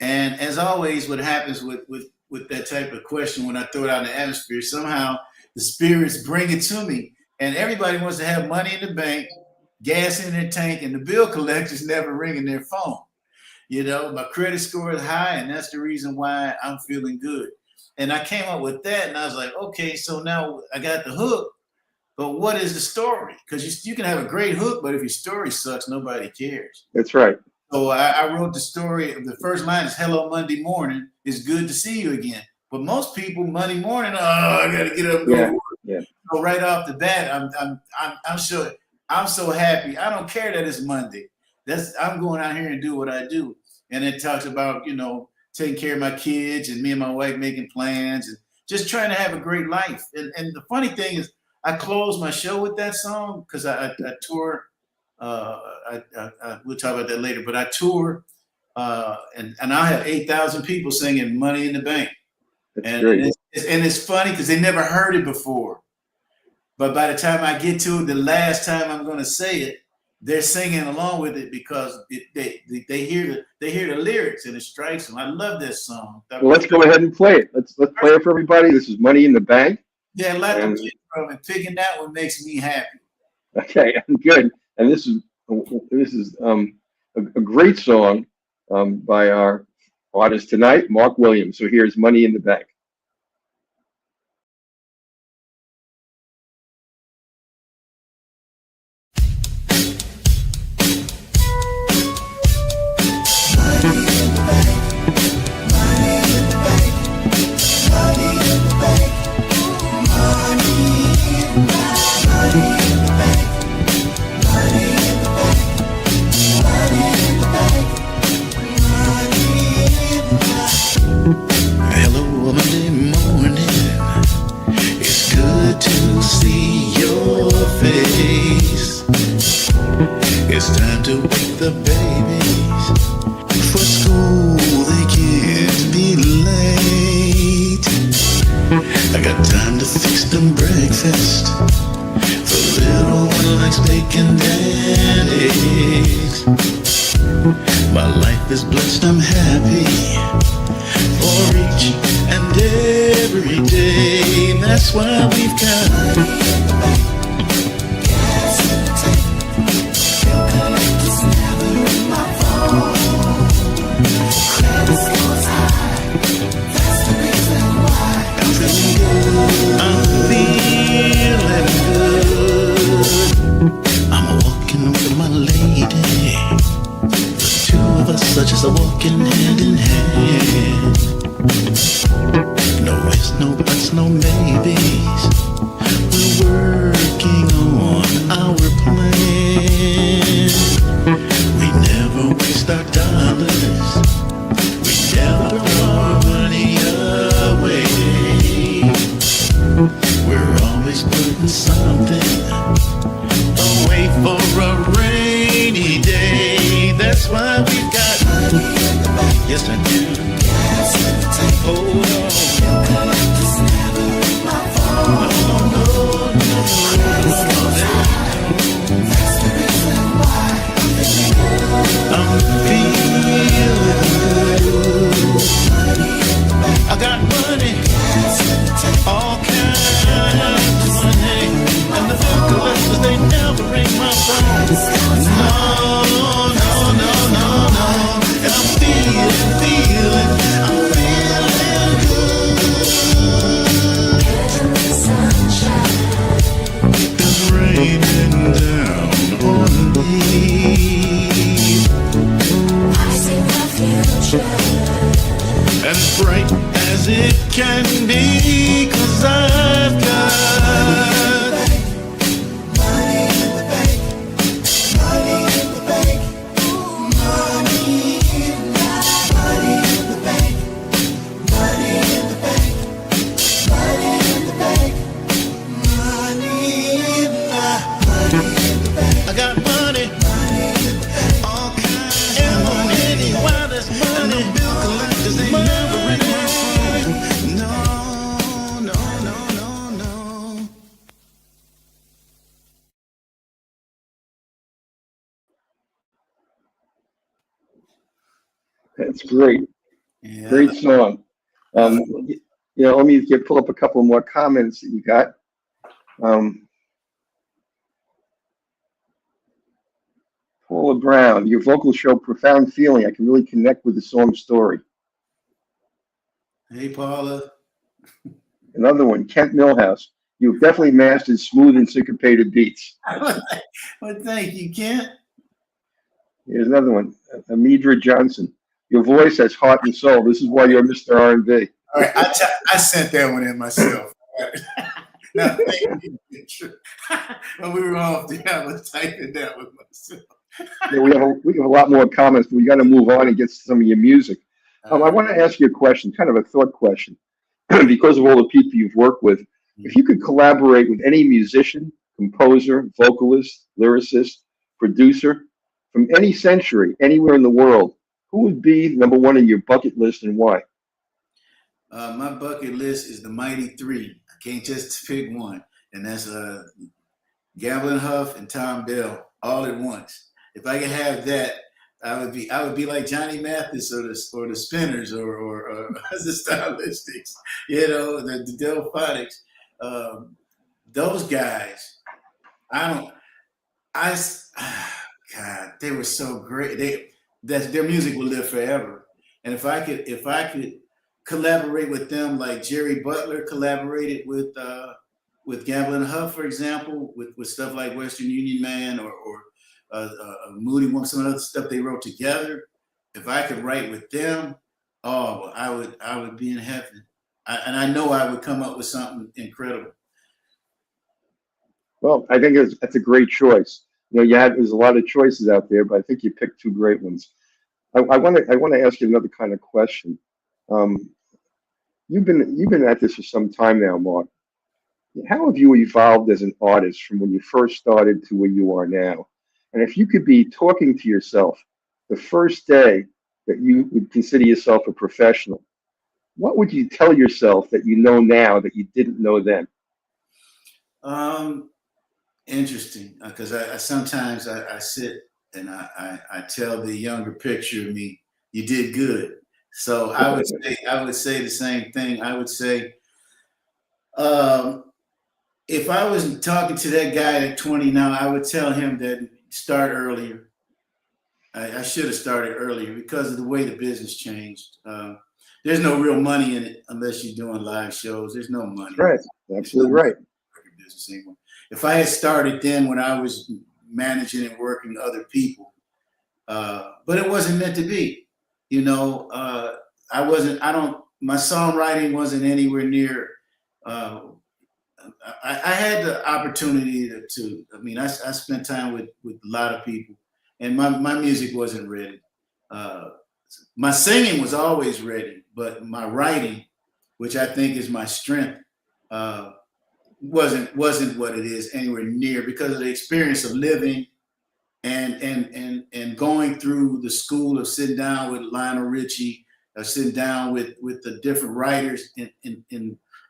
And as always, what happens with that type of question, when I throw it out in the atmosphere, somehow the spirits bring it to me. And everybody wants to have money in the bank, gas in their tank, and the bill collector's never ringing their phone. My credit score is high, and that's the reason why I'm feeling good. And I came up with that, and I was like, okay, so now I got the hook, but what is the story? Because you can have a great hook, but if your story sucks, nobody cares. That's right. So I wrote the story. The first line is, hello, Monday morning. It's good to see you again. But most people, Monday morning, I got to get up and go to work. Yeah. So right off the bat, I'm sure I'm so happy. I don't care that it's Monday. I'm going out here and do what I do. And it talks about, taking care of my kids and me and my wife making plans and just trying to have a great life. And the funny thing is, I close my show with that song because I tour. We'll talk about that later. But I tour, and I have 8,000 people singing "Money in the Bank," and it's funny because they never heard it before. But by the time I get to it, the last time I'm going to say it, they're singing along with it because they hear the lyrics and it strikes them. I love this song. Well, let's go ahead and play it. Let's play it for everybody. This is "Money in the Bank." Yeah, let them get from it. Picking that one makes me happy. Okay, good. And this is a great song by our artist tonight, Mark Williams. So here's "Money in the Bank." It's time to wake the babies for school. They can't be late. I got time to fix them breakfast. The little one likes bacon and eggs. My life is blessed, I'm happy for each and every day. That's why we've got I'm feeling good. I'm walking with my lady. The two of us such as a walking hand in hand. No ifs, no buts, no maybes. We're working on our plan. We never waste our dollars. We never throw our money away. We're always putting something away for a rainy day. That's why we've got money in the bank. Yes, I do. Gas in the tank. Hold on. Your collector's never in my phone. No. That's the reason why I'm feeling good. I got money. Gas in the tank. All kinds of money. And the bill collectors, they never ring my phone. No. And I'm feeling good. Sunshine is raining down on me. I see my future as bright as it can be, 'cause I've got money in the bank, money in the bank, money in the bank, money in the bank, money in the bank, money in the bank. I got money, all kinds of money. Why there's money? And the bill collectors, they never ring my phone. No. That's great. Yeah. Great song. Let me pull up a couple more comments that you got. Paula Brown, your vocals show profound feeling. I can really connect with the song story. Hey, Paula. Another one, Kent Millhouse. You've definitely mastered smooth and syncopated beats. Well, thank you, Kent. Here's another one, Amidra Johnson. Your voice has heart and soul. This is why you're Mr. R&B. All right, I sent that one in myself. No, thank you. When we were off, I was typing that with myself. Yeah, we have a lot more comments, but we got to move on and get to some of your music. I want to ask you a question, kind of a thought question, because of all the people you've worked with. If you could collaborate with any musician, composer, vocalist, lyricist, producer from any century, anywhere in the world, who would be number one in your bucket list and why? My bucket list is the mighty three. I can't just pick one, and that's Gamble and Huff and Tom Bell all at once. If I could have that, I would be like Johnny Mathis or the Spinners or the Stylistics, the Delphonics. Those guys, God, they were so great. Their music will live forever. And if I could collaborate with them, like Jerry Butler collaborated with Gamble and Huff, for example, with stuff like Western Union Man or Moody Woman, some of the other stuff they wrote together. If I could write with them, I would be in heaven. And I know I would come up with something incredible. Well, I think that's a great choice. There's a lot of choices out there, but I think you picked two great ones. I want to ask you another kind of question. You've been at this for some time now, Mark. How have you evolved as an artist from when you first started to where you are now? And if you could be talking to yourself the first day that you would consider yourself a professional, what would you tell yourself that you know now that you didn't know then? Interesting, because I sometimes sit and I tell the younger picture of me, you did good. So I would say the same thing. I would say If I was talking to that guy at 20 now, I would tell him that start earlier. I should have started earlier because of the way the business changed. There's no real money in it unless you're doing live shows. There's no money. Right. Absolutely right. Business anymore. If I had started then when I was managing and working other people, but it wasn't meant to be. You know, my songwriting wasn't anywhere near. I had the opportunity to I spent time with a lot of people, and my music wasn't ready. My singing was always ready, but my writing, which I think is my strength, wasn't what it is anywhere near because of the experience of living and going through the school of sitting down with Lionel Richie, sitting down with the different writers and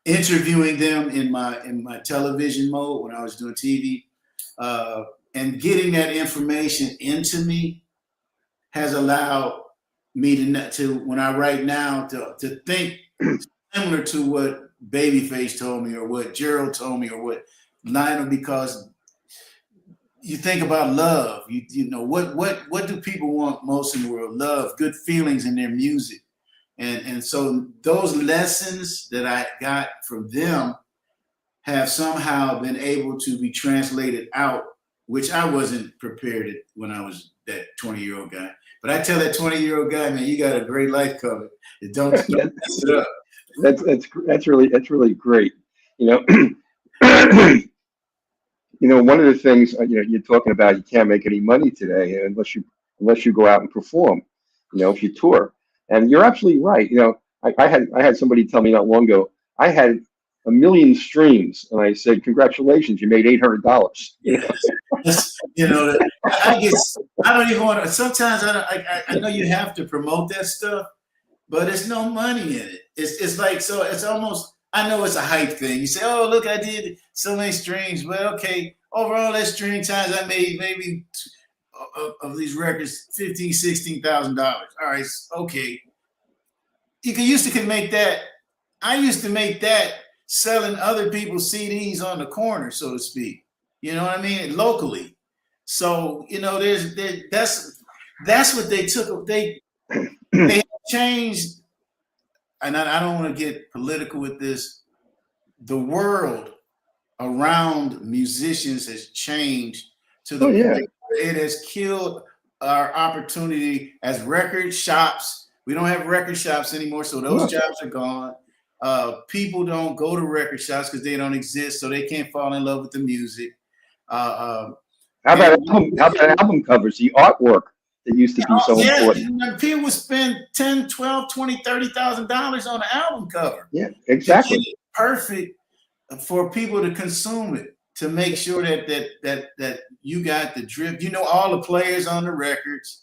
interviewing them in my television mode when I was doing TV, and getting that information into me has allowed me to when I write now to think similar to what Babyface told me or what Gerald told me or what Lionel, because you think about love. You know what do people want most in the world? Love, good feelings in their music. And so those lessons that I got from them have somehow been able to be translated out, which I wasn't prepared when I was that 20-year-old guy. But I tell that 20-year-old guy, man, you got a great life covered. Don't mess it up. That's really great. You know, one of the things you're talking about, you can't make any money today unless you go out and perform. If you tour. And you're absolutely right. I had somebody tell me not long ago, I had 1 million streams, and I said, "Congratulations, you made $800." I don't even want to. Sometimes I know you have to promote that stuff, but there's no money in it. It's like, so it's almost. I know it's a hype thing. You say, "Oh, look, I did so many streams," but okay, overall that stream times I made maybe. Of these records, $15,000-$16,000. All right, okay. You can make that. I used to make that selling other people's CDs on the corner, so to speak. You know what I mean? Locally. So that's what they took. They changed, and I don't want to get political with this. The world around musicians has changed to the point. It has killed our opportunity as record shops. We don't have record shops anymore, so those jobs are gone. People don't go to record shops because they don't exist, so they can't fall in love with the music. How about album covers, the artwork that used to be so important? People would spend $10,000, $12,000, $20,000, $30,000 on an album cover. Yeah, exactly. To get it perfect for people to consume it. To make sure that you got the drip, all the players on the records,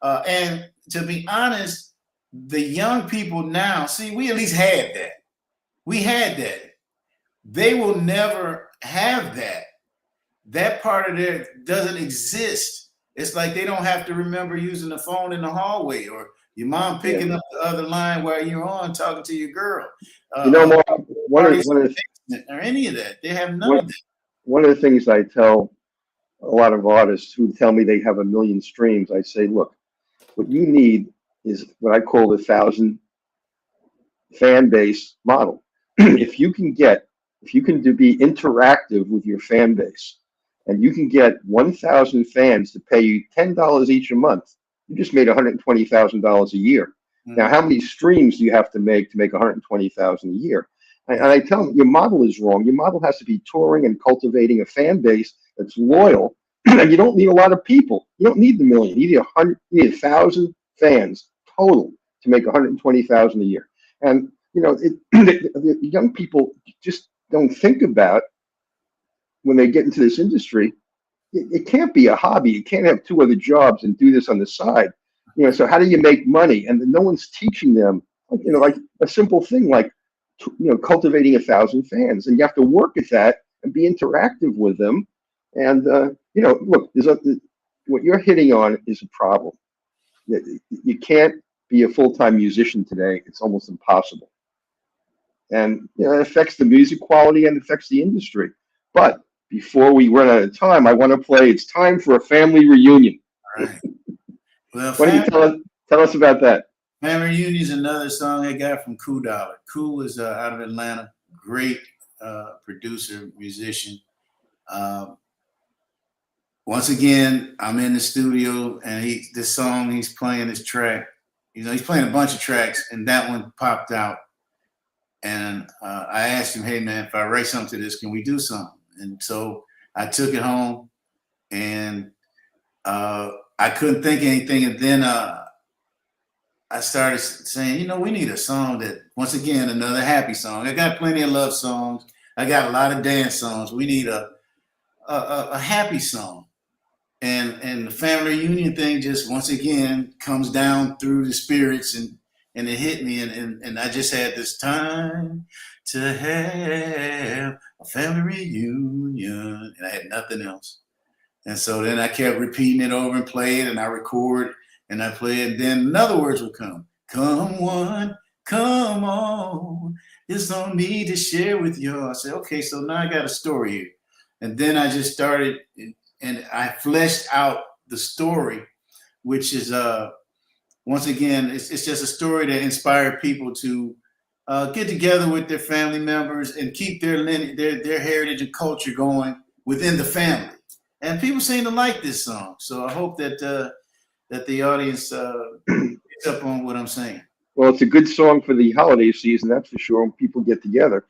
and to be honest, the young people now, see, we at least had that. We had that. They will never have that. That part of there doesn't exist. It's like they don't have to remember using the phone in the hallway or your mom picking up the other line while you're on talking to your girl. Mark, one of or any of that. They have none of that. One of the things I tell a lot of artists who tell me they have 1 million streams, I say, look, what you need is what I call the 1,000 fan base model. If you can be interactive with your fan base, and you can get 1,000 fans to pay you $10 each a month, you just made $120,000 a year. Mm-hmm. Now, how many streams do you have to make $120,000 a year? And I tell them, your model is wrong. Your model has to be touring and cultivating a fan base that's loyal. And you don't need a lot of people. You don't need the million. You need 1,000 fans total to make $120,000 a year. And the young people just don't think about when they get into this industry. It can't be a hobby. You can't have 2 other jobs and do this on the side. So how do you make money? And no one's teaching them. Like a simple thing like. Cultivating 1,000 fans, and you have to work at that and be interactive with them. And look, what you're hitting on is a problem. You can't be a full-time musician today. It's almost impossible. and it affects the music quality and affects the industry. But before we run out of time, I want to play "It's Time for a Family Reunion." All right. Well, Why don't you tell us about that? Family Reunion is another song I got from Cool Dollar. Cool is out of Atlanta, great producer, musician. Once again, I'm in the studio, and he's playing this track. He's playing a bunch of tracks, and that one popped out. And I asked him, "Hey man, if I write something to this, can we do something?" And so I took it home, and I couldn't think of anything. And then I started saying, we need a song that, once again, another happy song. I got plenty of love songs. I got a lot of dance songs. We need a happy song. And the family reunion thing just, once again, comes down through the spirits, and it hit me. And I just had this time to have a family reunion, and I had nothing else. And so then I kept repeating it over and play it, and I record and I play it. And then another words would come. Come on, come on. There's no need to share with you. I said, okay, so now I got a story here. And then I just started, and I fleshed out the story, which is, once again, it's just a story that inspired people to get together with their family members and keep their heritage and culture going within the family. And people seem to like this song. So I hope that the audience picks up on what I'm saying. Well, it's a good song for the holiday season, that's for sure, when people get together.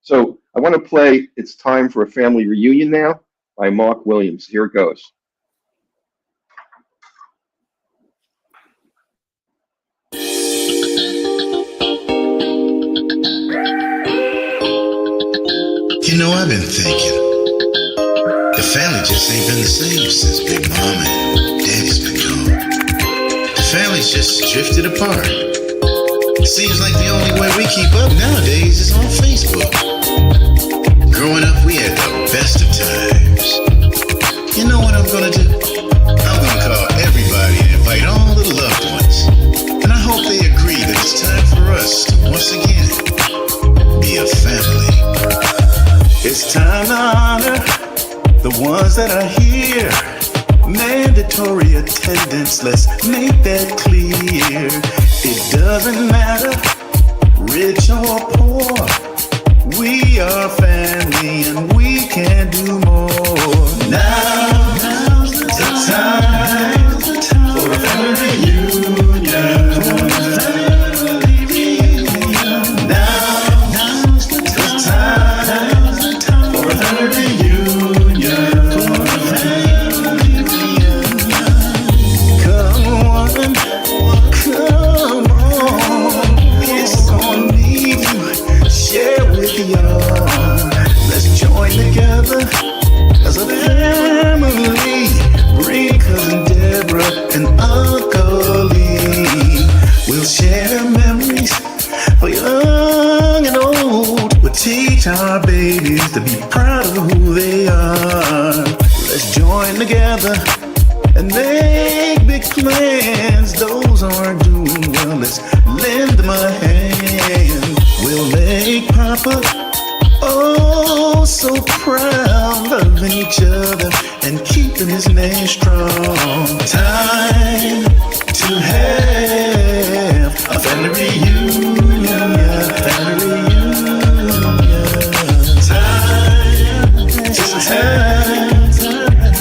So I want to play "It's Time for a Family Reunion" now by Mark Williams. Here it goes. I've been thinking. The family just ain't been the same since Big Mama and Daddy's been gone. The family's just drifted apart. Seems like the only way we keep up nowadays is on Facebook. Growing up, we had the best of times. You know what I'm gonna do? I'm gonna call everybody and invite all the loved ones. And I hope they agree that it's time for us to once again be a family. It's time to honor the ones that are here. Mandatory attendance, let's make that clear. It doesn't matter, rich or poor. We are family and we can do more. Now's the time for a family reunion. Now's the time for a family reunion. Together as a family, bring cousin Deborah and Uncle Lee. We'll share memories for young and old. We'll teach our babies to be proud of who they are. Let's join together and make big plans. Those aren't doing well, let's lend them a hand. We'll make Papa oh so proud, loving each other and keeping his name strong. Time to have a family reunion, family reunion. Time to have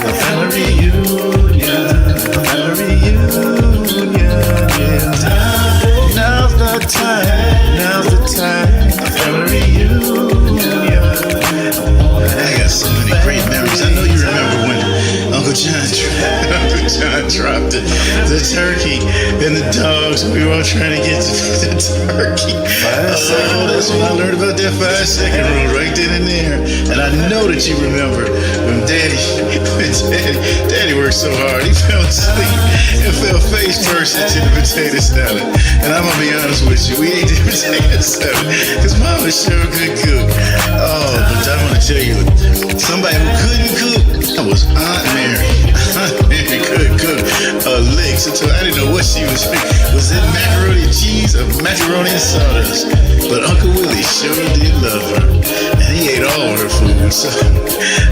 a family reunion, family reunion. Yeah. Time, now's the time, a family reunion. I got so many great memories. I know you remember when Uncle John dropped the turkey and the dogs. We were all trying to get to the turkey. Oh, that's when I learned about that 5-second rule right then and there. And I know that you remember when Daddy worked so hard. He fell asleep and fell face first into the potato salad. And I'm gonna be honest with you, we ate the potato salad because Mama sure could cook. Oh, but I want to tell you, somebody who couldn't cook, that was Aunt Mary. Aunt Mary could cook. licks until I didn't know what she was speaking. Was it macaroni and cheese or macaroni and sawdust? But Uncle Willie sure did love her, and he ate all her food. So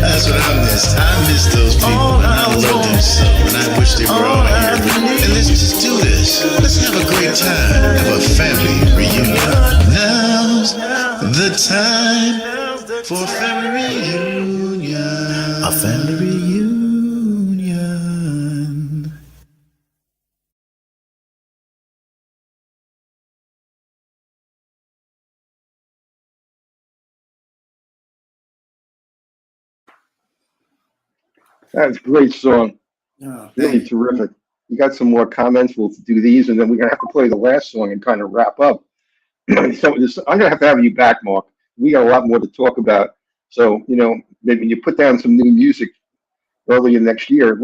that's what I missed. I missed those people, and I loved them so. And I wish they were all here. And let's just do this. Let's have a great time. Have a family reunion. Now's the time for a family reunion. A family reunion. That's a great song. Oh, Really terrific. You got some more comments? We'll do these, and then we're gonna have to play the last song and kind of wrap up. So I'm gonna have to have you back, Mark. We got a lot more to talk about. So maybe when you put down some new music early in next year,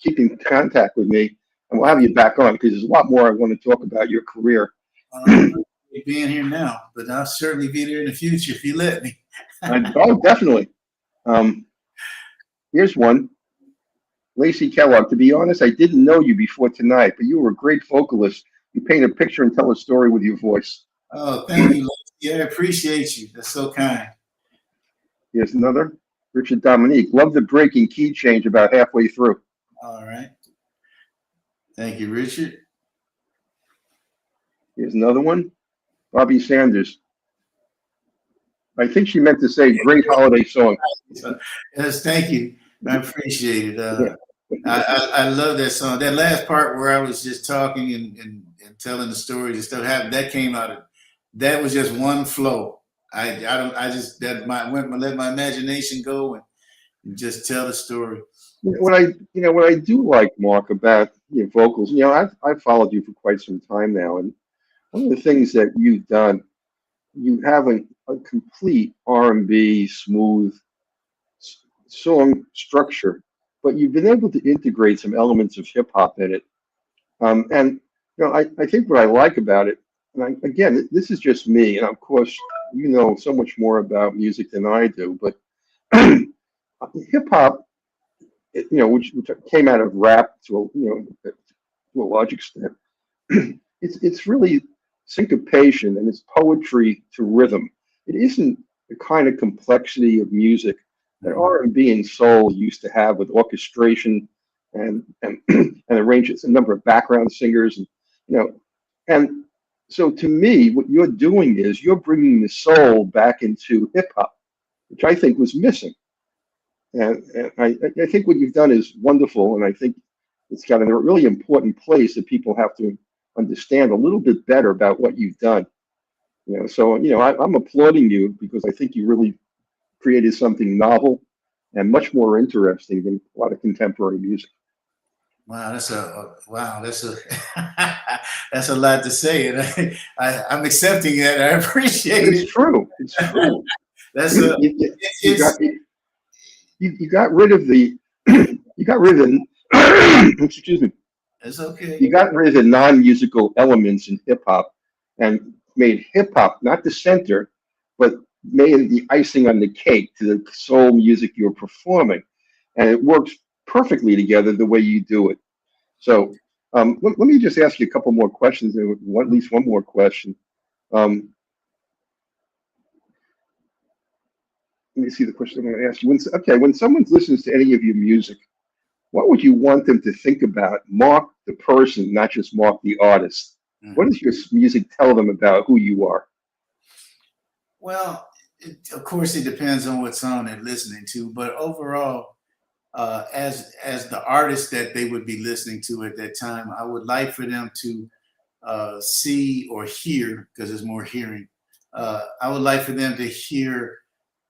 keep in contact with me, and we'll have you back on because there's a lot more I want to talk about your career. Being here now, but I'll certainly be there in the future if you let me. Oh, definitely. Here's one. Lacey Kellogg, to be honest, I didn't know you before tonight, but you were a great vocalist. You paint a picture and tell a story with your voice. Oh, thank you, Lacey. Yeah, I appreciate you. That's so kind. Here's another. Richard Dominique, love the breaking key change about halfway through. All right. Thank you, Richard. Here's another one. Bobby Sanders. I think she meant to say great holiday song. Yes, thank you. I appreciate it. I love that song. That last part where I was just talking and telling the stories and stuff happened, that came out of, that was just one flow. I let my imagination go and just tell the story. What I do like, Mark, about your vocals, I've followed you for quite some time now, and one of the things that you've done, you have a complete R&B smooth song structure, but you've been able to integrate some elements of hip hop in it. And I think what I like about it, and again, this is just me, and of course, you know so much more about music than I do, but hip hop, which came out of rap to a large extent, it's really syncopation and it's poetry to rhythm. It isn't the kind of complexity of music that R&B and soul used to have with orchestration and arrangements, a number of background singers, and so to me, what you're doing is you're bringing the soul back into hip hop, which I think was missing. And I think what you've done is wonderful, and I think it's got a really important place that people have to understand a little bit better about what you've done. So I'm applauding you because I think you really created something novel and much more interesting than a lot of contemporary music. Wow, that's a that's a lot to say, and I'm accepting that. I appreciate it. It's true. It's true. That's you got rid of the excuse me. It's okay. You got rid of the non-musical elements in hip hop and made hip hop not the center, but made the icing on the cake to the soul music you're performing, and it works perfectly together the way you do it. So let me just ask you a couple more questions, and at least one more question. Let me see the question I'm going to ask you. When someone listens to any of your music, what would you want them to think about Mark the person, not just Mark the artist? Mm-hmm. What does your music tell them about who you are? Well, of course, it depends on what song they're listening to, but overall, as the artist that they would be listening to at that time, I would like for them to see or hear, because there's more hearing. I would like for them to hear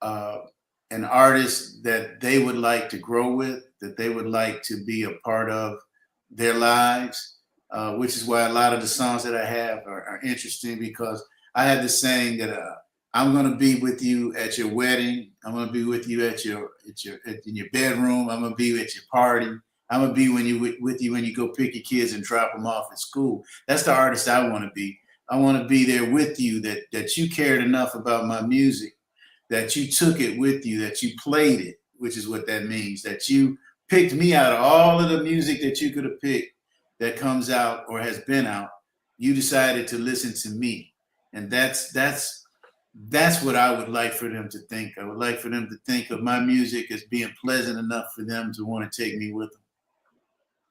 an artist that they would like to grow with, that they would like to be a part of their lives, which is why a lot of the songs that I have are interesting, because I have this saying that I'm going to be with you at your wedding. I'm going to be with you in your bedroom. I'm going to be at your party. I'm going to be with you when you go pick your kids and drop them off at school. That's the artist I want to be. I want to be there with you, that you cared enough about my music, that you took it with you, that you played it, which is what that means, that you picked me out of all of the music that you could have picked. that comes out or has been out, you decided to listen to me. And that's what I would like for them to think. I would like for them to think of my music as being pleasant enough for them to want to take me with them.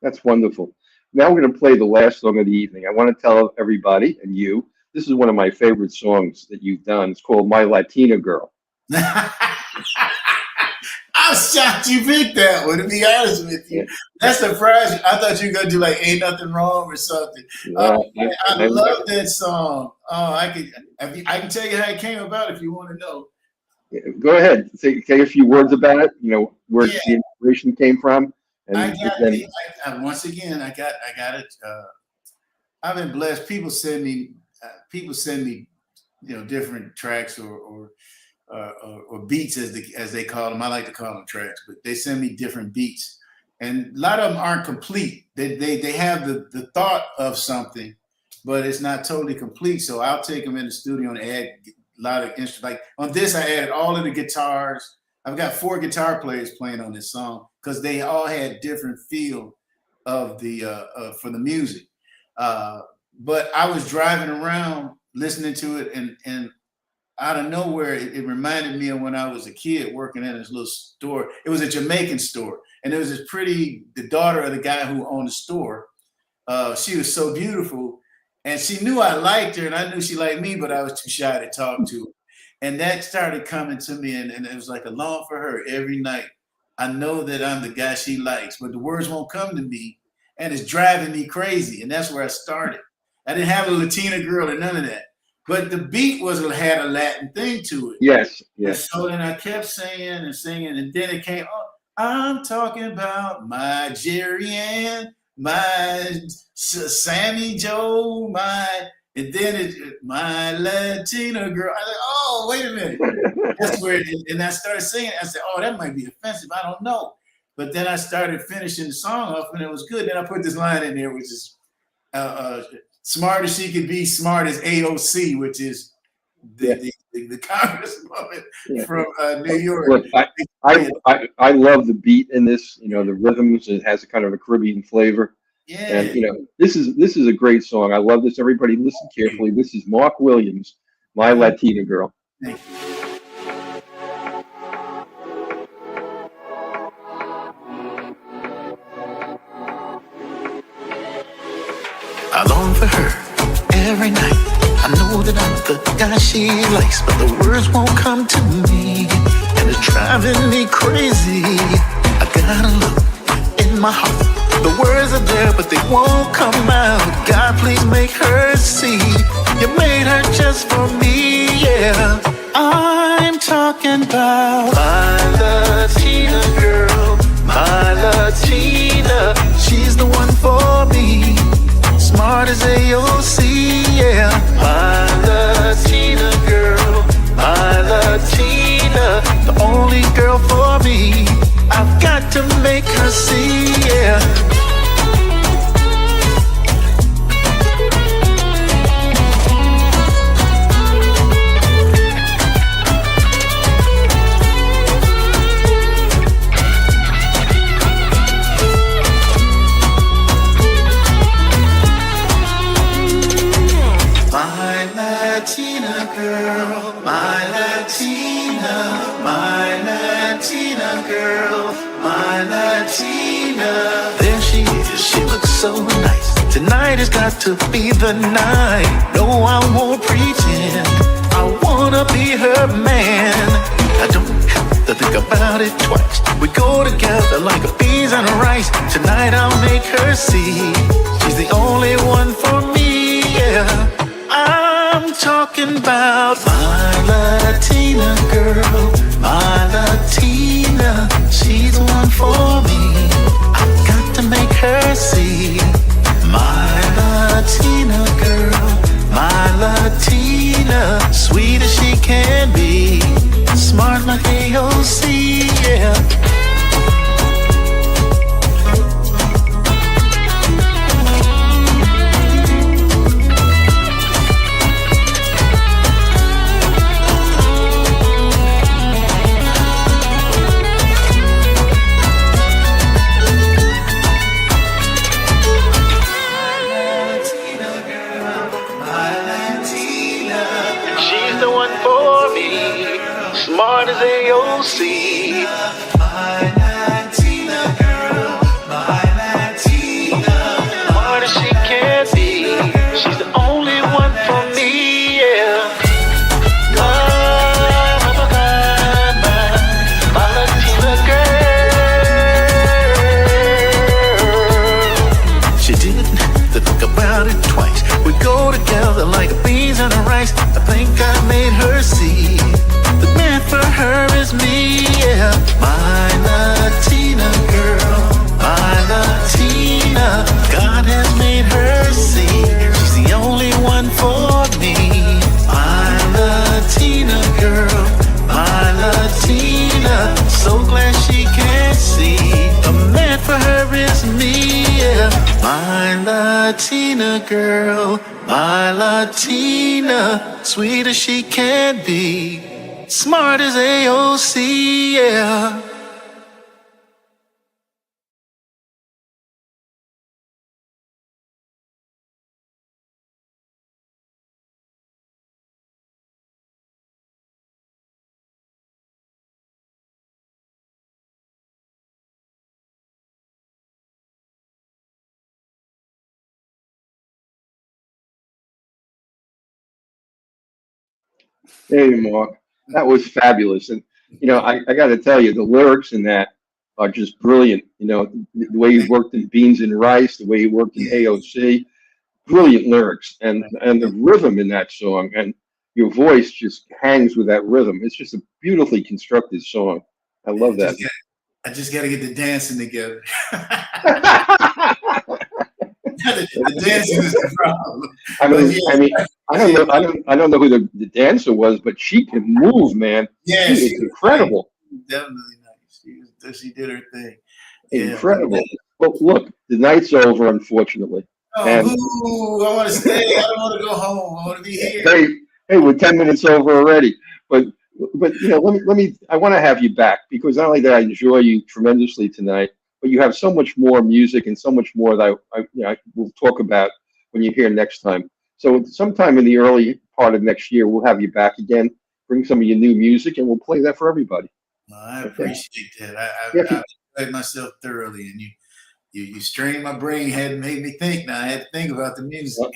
That's wonderful. Now we're going to play the last song of the evening. I want to tell everybody and you, this is one of my favorite songs that you've done. It's called My Latina Girl. I'm shocked you picked that one, to be honest with you. That surprised me. I thought you were going to do like Ain't Nothing Wrong or something. Yeah, I love that song. Oh, I can tell you how it came about if you want to know. Go ahead. Say a few words about it, you know, where the inspiration came from. And once again, I got it. I've been blessed. People send me, you know, different tracks or beats as they call them. I like to call them tracks, but they send me different beats, and a lot of them aren't complete. They have the thought of something, but it's not totally complete. So I'll take them in the studio and add a lot of instruments. Like on this, I added all of the guitars. I've got 4 guitar players playing on this song because they all had different feel of the for the music. But I was driving around listening to it, and out of nowhere, it reminded me of when I was a kid working in this little store. It was a Jamaican store, and there was the daughter of the guy who owned the store. She was so beautiful, and she knew I liked her, and I knew she liked me, but I was too shy to talk to her. And that started coming to me, and it was like a long for her every night. I know that I'm the guy she likes, but the words won't come to me, and it's driving me crazy. And that's where I started. I didn't have a Latina girl or none of that, but the beat had a Latin thing to it. Yes. And so then I kept singing, and then it came. Oh, I'm talking about my Jerry Ann, my Sammy Joe, and then my Latina girl. I was like, oh, wait a minute. That's where and I started singing. I said, oh, that might be offensive. I don't know. But then I started finishing the song off, and it was good. Then I put this line in there, which is smart as she could be, smart as AOC, which is the congresswoman from New York. Look, I love the beat in this. You know, the rhythms. It has a kind of a Caribbean flavor. Yeah. And you know, this is a great song. I love this. Everybody listen carefully. This is Mark Williams, My Latina Girl. Thank you. I long for her every night. I know that I'm the guy she likes, but the words won't come to me, and it's driving me crazy. I gotta look in my heart. The words are there, but they won't come out. God, please make her see. You made her just for me, yeah. I'm talking about my Latina girl, my Latina. She's the one for me. Smart as AOC, yeah. My Latina girl, my Latina. The only girl for me. I've got to make her see, yeah. My Latina girl, my Latina, my Latina girl, my Latina. There she is, she looks so nice. Tonight has got to be the night. No, I won't pretend. I wanna be her man. I don't have to think about it twice. We go together like a peas and rice. Tonight I'll make her see she's the only one for me, yeah. I'm talking about my Latina girl, my Latina. She's the one for me. I've got to make her see. My Latina girl, my Latina. Sweet as she can be, smart like AOC, yeah. smart as AOC. My Latina girl, my Latina. Smart as she can be, she's the only one for me, yeah. My Latina girl. She didn't think about it twice. We go together like beans and rice. I think I made her see the man for her is me, yeah. My Latina girl, my Latina. God has made her see she's the only one for me. My Latina girl, my Latina. So glad she can see the man for her is me, yeah. My Latina girl, my Latina. Sweet as she can be, smart as AOC, yeah. Hey, Mark, that was fabulous. And, I got to tell you, the lyrics in that are just brilliant. The way he worked in Beans and Rice, the way he worked in AOC, brilliant lyrics. And the rhythm in that song, and your voice just hangs with that rhythm. It's just a beautifully constructed song. I love that. I just got to get the dancing together. The dancing is the problem. I don't know who the dancer was, but she can move, man. Yeah, she is incredible. Definitely nice. She did her thing. Incredible. Yeah. Well, look, the night's over, unfortunately. Oh, I want to stay. I don't want to go home. I want to be here. Hey, we're 10 minutes over already. But let me. I want to have you back because not only did I enjoy you tremendously tonight, but you have so much more music and so much more that I will talk about when you're here next time. So sometime in the early part of next year, we'll have you back again. Bring some of your new music, and we'll play that for everybody. Well, I appreciate that. I enjoyed myself thoroughly, and you strained my brain, had made me think. Now I had to think about the music.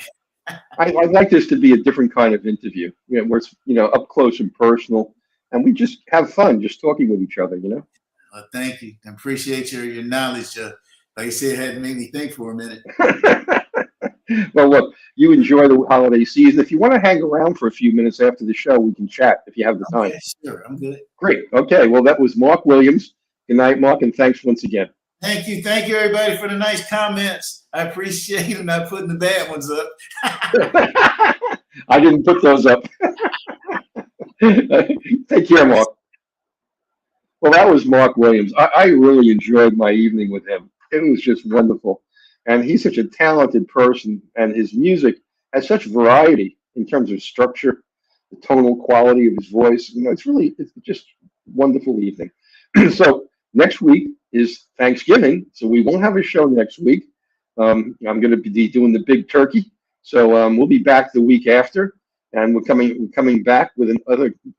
I'd like this to be a different kind of interview, where it's up close and personal, and we just have fun, just talking with each other. Well, thank you. I appreciate your knowledge. Like I said, it had to make me think for a minute. Well, look, you enjoy the holiday season. If you want to hang around for a few minutes after the show, we can chat if you have the time. Sure, I'm good. Great. Okay. Well, that was Mark Williams. Good night, Mark, and thanks once again. Thank you, everybody, for the nice comments. I appreciate them not putting the bad ones up. I didn't put those up. Take care, Mark. Well, that was Mark Williams. I really enjoyed my evening with him. It was just wonderful. And he's such a talented person, and his music has such variety in terms of structure, the tonal quality of his voice. It's just a wonderful evening. So next week is Thanksgiving, so we won't have a show next week. I'm going to be doing the big turkey, so we'll be back the week after, and we're coming back with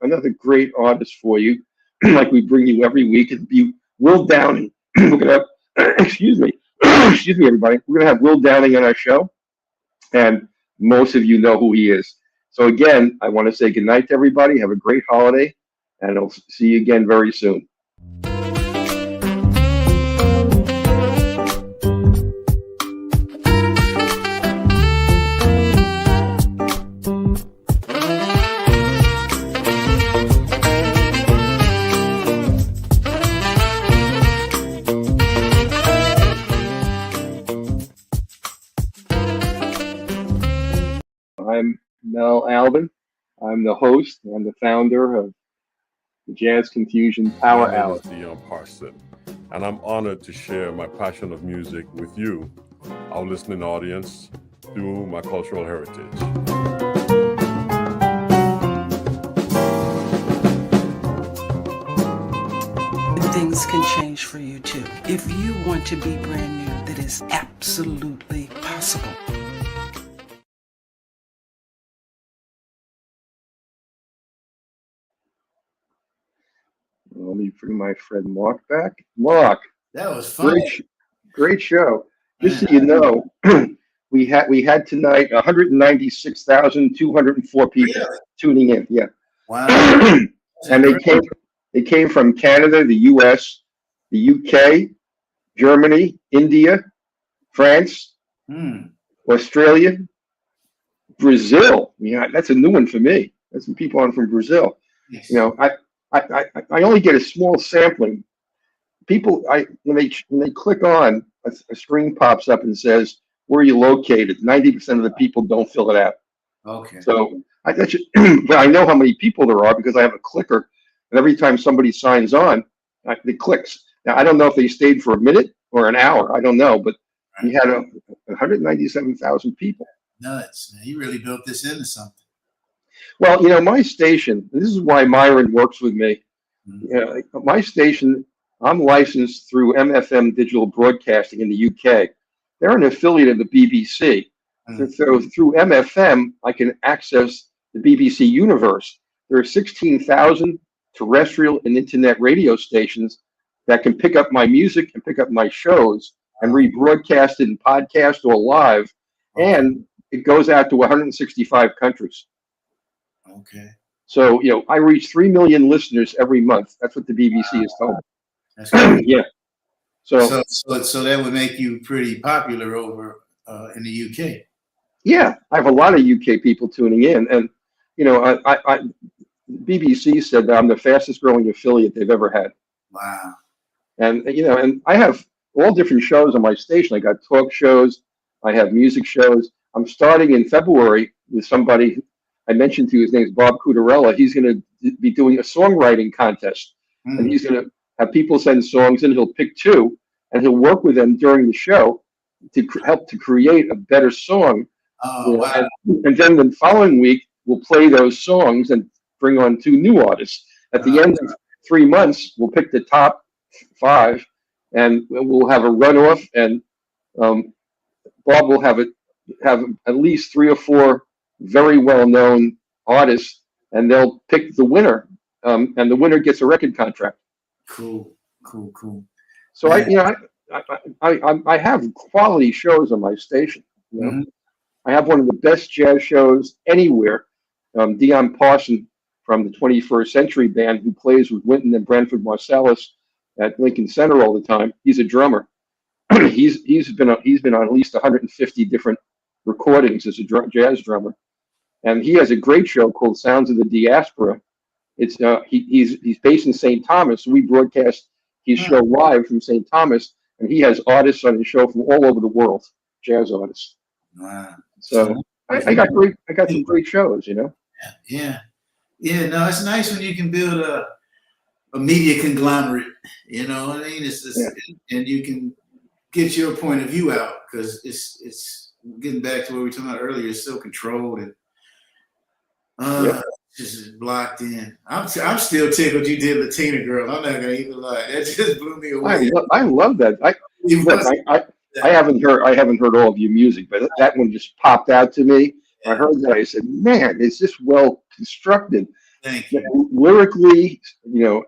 another great artist for you, like we bring you every week. It'll be Will Downing. We're gonna have, excuse me, everybody. We're gonna have Will Downing on our show, and most of you know who he is. So again, I want to say good night to everybody. Have a great holiday, and I'll see you again very soon. I'm Albin. I'm the host and the founder of the Jazz Confusion Power Hour. And I'm honored to share my passion of music with you, our listening audience, through my cultural heritage. Things can change for you too. If you want to be brand new, that is absolutely possible. Let me bring my friend Mark back. Mark, That was fun. great show. Just so Man, you know, we had tonight 196,204 people really? tuning in. Yeah. Wow. That's And incredible. they came from Canada, the US, the UK, Germany, India, France, Hmm. Australia, Brazil. Yeah, that's a new one for me. That's some people on from Brazil. Yes. You know, I only get a small sampling. People, when they click on, a screen pops up and says, "Where are you located?" 90% of the people don't fill it out. Okay. So but I know how many people there are because I have a clicker, and every time somebody signs on, it clicks. Now I don't know if they stayed for a minute or an hour. I don't know, but we had 197,000 people. Nuts, man. You really built this into something. Well, you know, my station. This is why Myron works with me. Mhm. You know, my station. I'm licensed through MFM Digital Broadcasting in the UK. They're an affiliate of the BBC. Mhm. So through MFM, I can access the BBC universe. There are 16,000 terrestrial and internet radio stations that can pick up my music and pick up my shows and rebroadcast it in podcast or live. Okay. And it goes out to 165 countries. Okay. So, you know, I reach 3 million listeners every month. That's what the BBC has told me. That's great. Yeah. So, So that would make you pretty popular over in the UK. yeah, I have a lot of UK people tuning in. And, you know, BBC said that I'm the fastest growing affiliate they've ever had. Wow. And, you know, and I have all different shows on my station. I got talk shows, I have music shows. I'm starting in February with somebody I mentioned to you. His name's Bob Cutarella. He's going to be doing a songwriting contest. And Mm. he's going to have people send songs in. He'll pick two and he'll work with them during the show to help to create a better song. Oh, wow. And then the following week, we'll play those songs and bring on two new artists. At the end of 3 months, we'll pick the top 5 and we'll have a runoff. And Bob will have at least 3 or 4 very well-known artists, and they'll pick the winner. And the winner gets a record contract. Cool. So Man. I have quality shows on my station. You know? Mhm. I have one of the best jazz shows anywhere. Dion Parson from the 21st Century Band, who plays with Wynton and Branford Marsalis at Lincoln Center all the time. He's a drummer. he's been on at least 150 different recordings as a jazz drummer, and he has a great show called Sounds of the Diaspora. It's he's based in St. Thomas. We broadcast his show live from St. Thomas, and he has artists on his show from all over the world, jazz artists. Wow. So I got some great shows, you know. Yeah. No, it's nice when you can build a media conglomerate. You know what I mean? And you can get your point of view out, because it's getting back to what we were talking about earlier. It's so controlled and just blocked in. I'm still tickled you did Latina Girl. I'm not gonna even lie. That just blew me away. I love that. I haven't heard all of your music, but that one just popped out to me. I heard that. I said, man, it's just well constructed. Thank you. Lyrically, you know,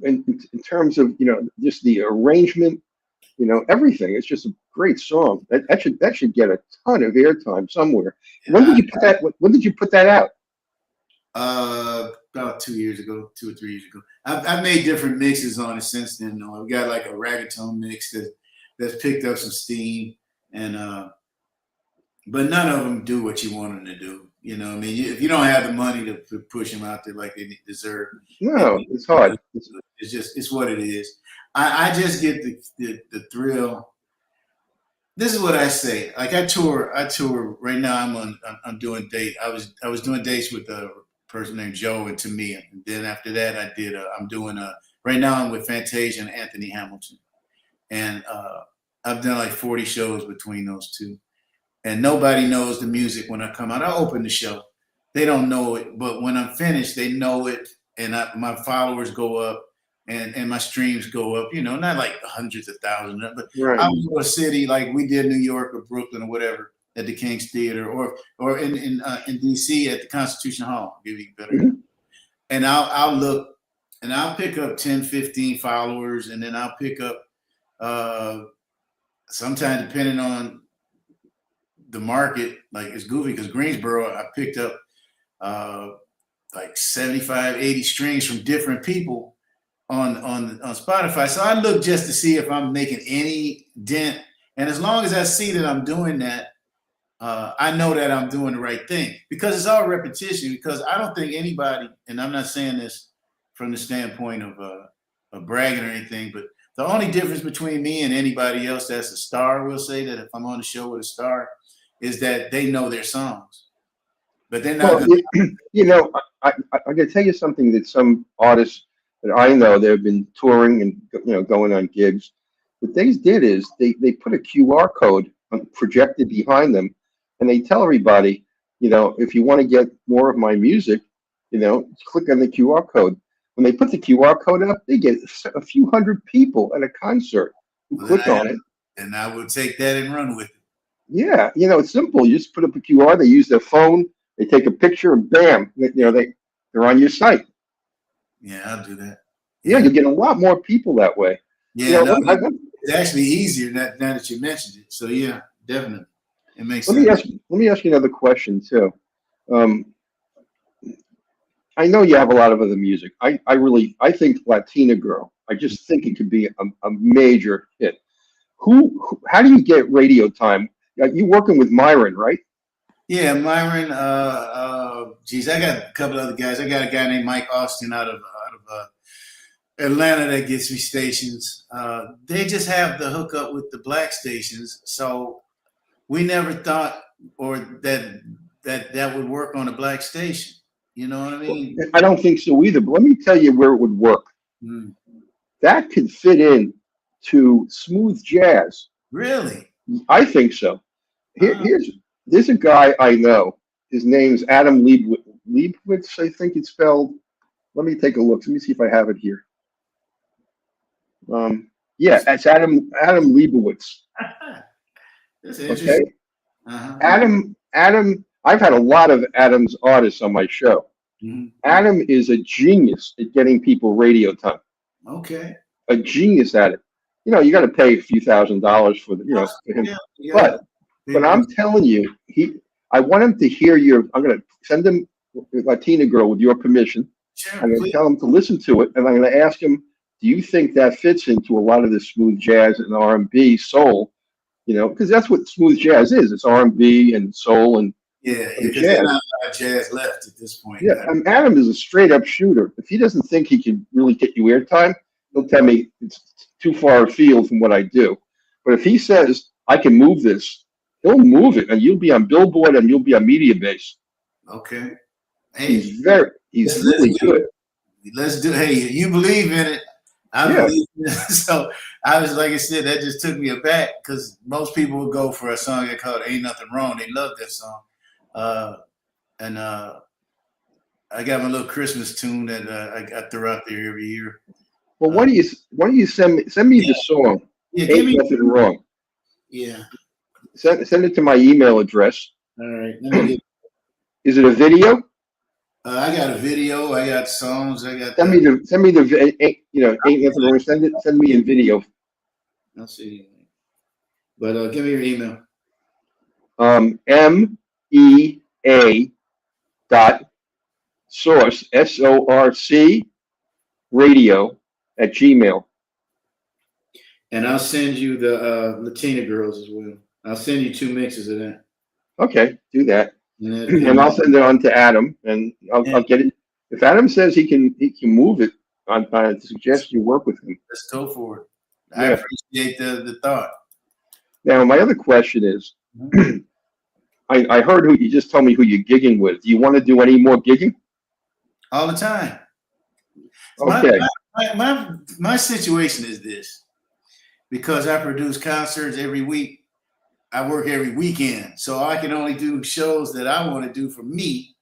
in terms of, you know, just the arrangement, you know, everything. It's just a great song. That should get a ton of airtime somewhere. When did you put that out? About 2 years ago, 2 or 3 years ago. I've made different mixes on it since then. Though I've got like a reggaeton mix that's picked up some steam, and but none of them do what you want them to do. You know what I mean? If you don't have the money to push them out there like they deserve, no, it's hard. It's what it is. I just get the thrill. This is what I say. Like I tour right now. I'm doing date. I was doing dates with a person named Joe and Tamia. And then after that, I'm doing right now I'm with Fantasia and Anthony Hamilton. And I've done like 40 shows between those two. And nobody knows the music when I come out. I open the show. They don't know it, but when I'm finished, they know it. And my followers go up and my streams go up, you know, not like hundreds of thousands, but Right. I'll go to a city like we did New York or Brooklyn or whatever at the King's Theater or in DC at the Constitution Hall. Give you better. Mhm. And I'll look and I'll pick up 10, 15 followers, and then I'll pick up sometimes depending on the market, like it's goofy because Greensboro, I picked up like 75, 80 streams from different people on Spotify. So I look just to see if I'm making any dent. And as long as I see that I'm doing that, I know that I'm doing the right thing, because it's all repetition. Because I don't think anybody, and I'm not saying this from the standpoint of bragging or anything, but the only difference between me and anybody else that's a star, will say that if I'm on the show with a star, is that they know their songs. But they're not. Well, I got to tell you something that some artists that I know, they've been touring and going on gigs. What they did is they put a QR code projected behind them, and they tell everybody, if you want to get more of my music, click on the QR code. When they put the QR code up, they get a few hundred people at a concert who click on it. And I would take that and run with it. Yeah, it's simple. You just put up a QR. They use their phone. They take a picture, and bam, they're on your site. Yeah, I'll do that. Yeah, you get a lot more people that way. Yeah, it's actually easier now that you mentioned it. So yeah, definitely, it makes sense. Let me ask you another question too. I know you have a lot of other music. I think Latina Girl. I just think it could be a major hit. How do you get radio time? You working with Myron, right? Yeah, Myron. I got a couple other guys. I got a guy named Mike Austin out of Atlanta that gets me stations. They just have the hookup with the black stations, so we never thought that would work on a black station. You know what I mean? I don't think so either. But let me tell you where it would work. That could fit in to smooth jazz. Really? I think so. There's a guy I know. His name's Adam Leibowitz, I think it's spelled. Let me take a look. Let me see if I have it here. Yeah, it's Adam Leibowitz. That's interesting. Okay. Adam. I've had a lot of Adam's artists on my show. Adam is a genius at getting people radio time. Okay. A genius at it. You got to pay a few $1,000s for him. Yeah. But I'm telling you, I want him to hear I'm going to send him Latina Girl with your permission. Sure, I'm going to tell him to listen to it, and I'm going to ask him, do you think that fits into a lot of the smooth jazz and R&B, soul? Because that's what smooth jazz is. It's R&B and soul and because there's not a lot of jazz left at this point. Yeah, and Adam is a straight up shooter. If he doesn't think he can really get you airtime, he'll tell me it's too far afield from what I do. But if he says I can move this, he'll move it, and you'll be on Billboard and you'll be on Media Base. Okay. Hey, he's really good. Let's do. Hey, you believe in it. I believe in it. So I was, like I said, that just took me aback, because most people would go for a song that called "Ain't Nothing Wrong." They love that song. I got my little Christmas tune that I throw out there every year. Well, why don't you send me the song? Yeah, Ain't Nothing Wrong. Yeah. Send it to my email address. All right. Is it a video? I got a video. I got songs. I got. Send me the Ain't Nothing Wrong. Send me a video. I'll see. But give me your email. MEA.source SORC radio@gmail. And I'll send you the Latina Girls as well. I'll send you 2 mixes of that. Okay, do that, and I'll send it on to Adam, and I'll get it. If Adam says he can move it, I suggest you work with him. Let's go for it. I appreciate the thought. Now, my other question is, I heard you just told me who you're gigging with. Do you want to do any more gigging? All the time. Okay. My situation is this. Because I produce concerts every week, I work every weekend. So I can only do shows that I want to do for me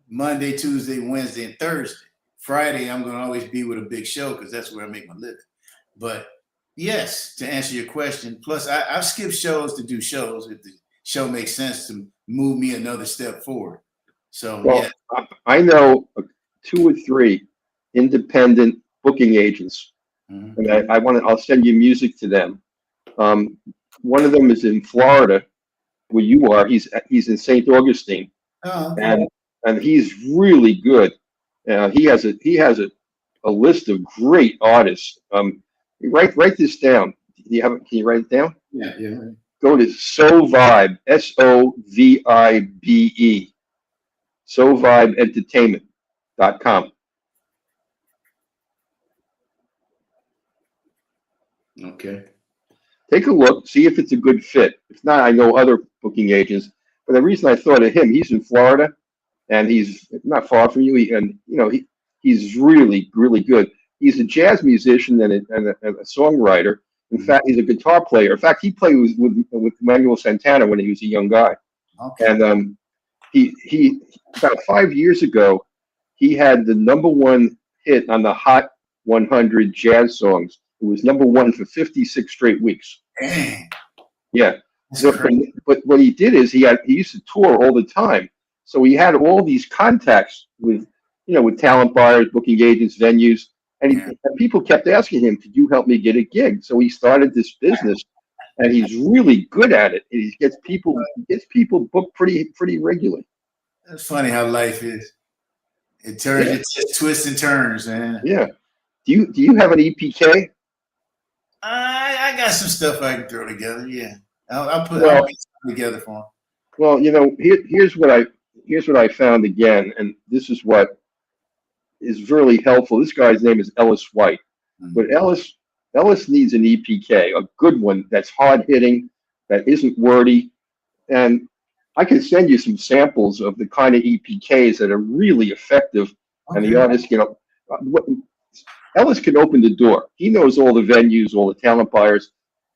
Monday, Tuesday, Wednesday, and Thursday. Friday, I'm going to always be with a big show because that's where I make my living. But yes, to answer your question, plus I've skipped shows to do shows if the show makes sense to move me another step forward. So, I know 2 or 3 independent booking agents, Mhm. and I'll send you music to them. One of them is in Florida, where you are. He's in St. Augustine, Oh, okay. and he's really good. He has a list of great artists. Write this down. Can you write it down? Yeah, yeah. Go to Sovibe, SOVIBE, SoVibeEntertainment.com. Okay. Take a look, see if it's a good fit. If not, I know other booking agents. But the reason I thought of him, he's in Florida, and he's not far from you. He's really, really good. He's a jazz musician and a songwriter. In fact, he's a guitar player. In fact, he played with Manuel Santana when he was a young guy. Okay. And he about 5 years ago, he had the #1 hit on the Hot 100 jazz songs. It was #1 for 56 straight weeks. Dang. Yeah. That's crazy. But what he did is he used to tour all the time. So he had all these contacts with talent buyers, booking agents, venues, and people kept asking him, "Could you help me get a gig?" So he started this business, and he's really good at it. And he gets people booked pretty regularly. That's funny how life is. It turns, it just twists and turns, man. Yeah. Do you have an EPK? I got some stuff I can throw together. Yeah, I'll put something together for him. Well, here's what I found again, and this is what is really helpful. This guy's name is Ellis White, but Ellis needs an EPK, a good one that's hard hitting, that isn't wordy, and I can send you some samples of the kind of EPKs that are really effective, and the artist Ellis can open the door. He knows all the venues, all the talent buyers,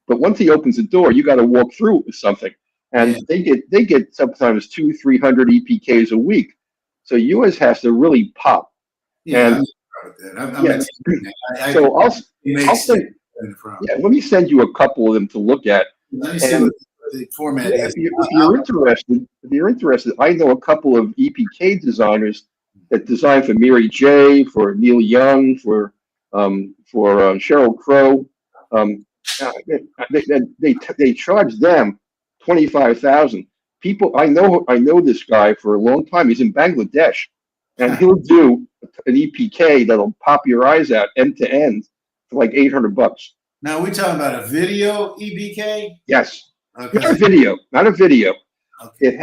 but once he opens the door, you got to walk through with something. And they get sometimes 200-300 EPKs a week. So yours has to really pop. Yeah, so I'll send. Yeah, let me send you a couple of them to look at. Let me see what the format is. If you're interested, I know a couple of EPK designers that design for Mary J, for Neil Young, for Sheryl Crow. They charge them $25,000. People, I know this guy for a long time. He's in Bangladesh, and he'll do an EPK that'll pop your eyes out end to end for like $800. Now we're talking about a video EPK. Yes, Okay. not a video. Okay. It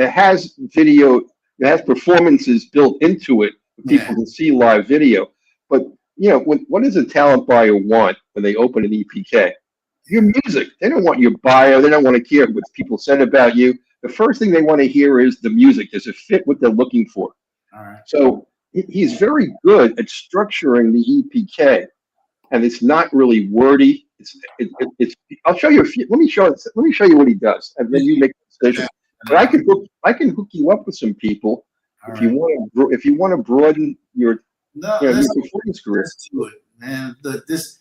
has video. It has performances built into it. People can see live video. But what does a talent buyer want when they open an EPK? Your music. They don't want your bio. They don't want to hear what people said about you. The first thing they want to hear is the music. Does it fit what they're looking for? All right. So he's very good at structuring the EPK, and it's not really wordy. It's. I'll show you a few. Let me show you what he does, and then you make the decision. But I can hook you up with some people if you want to broaden your performance career. Let's do it, man. Look, this.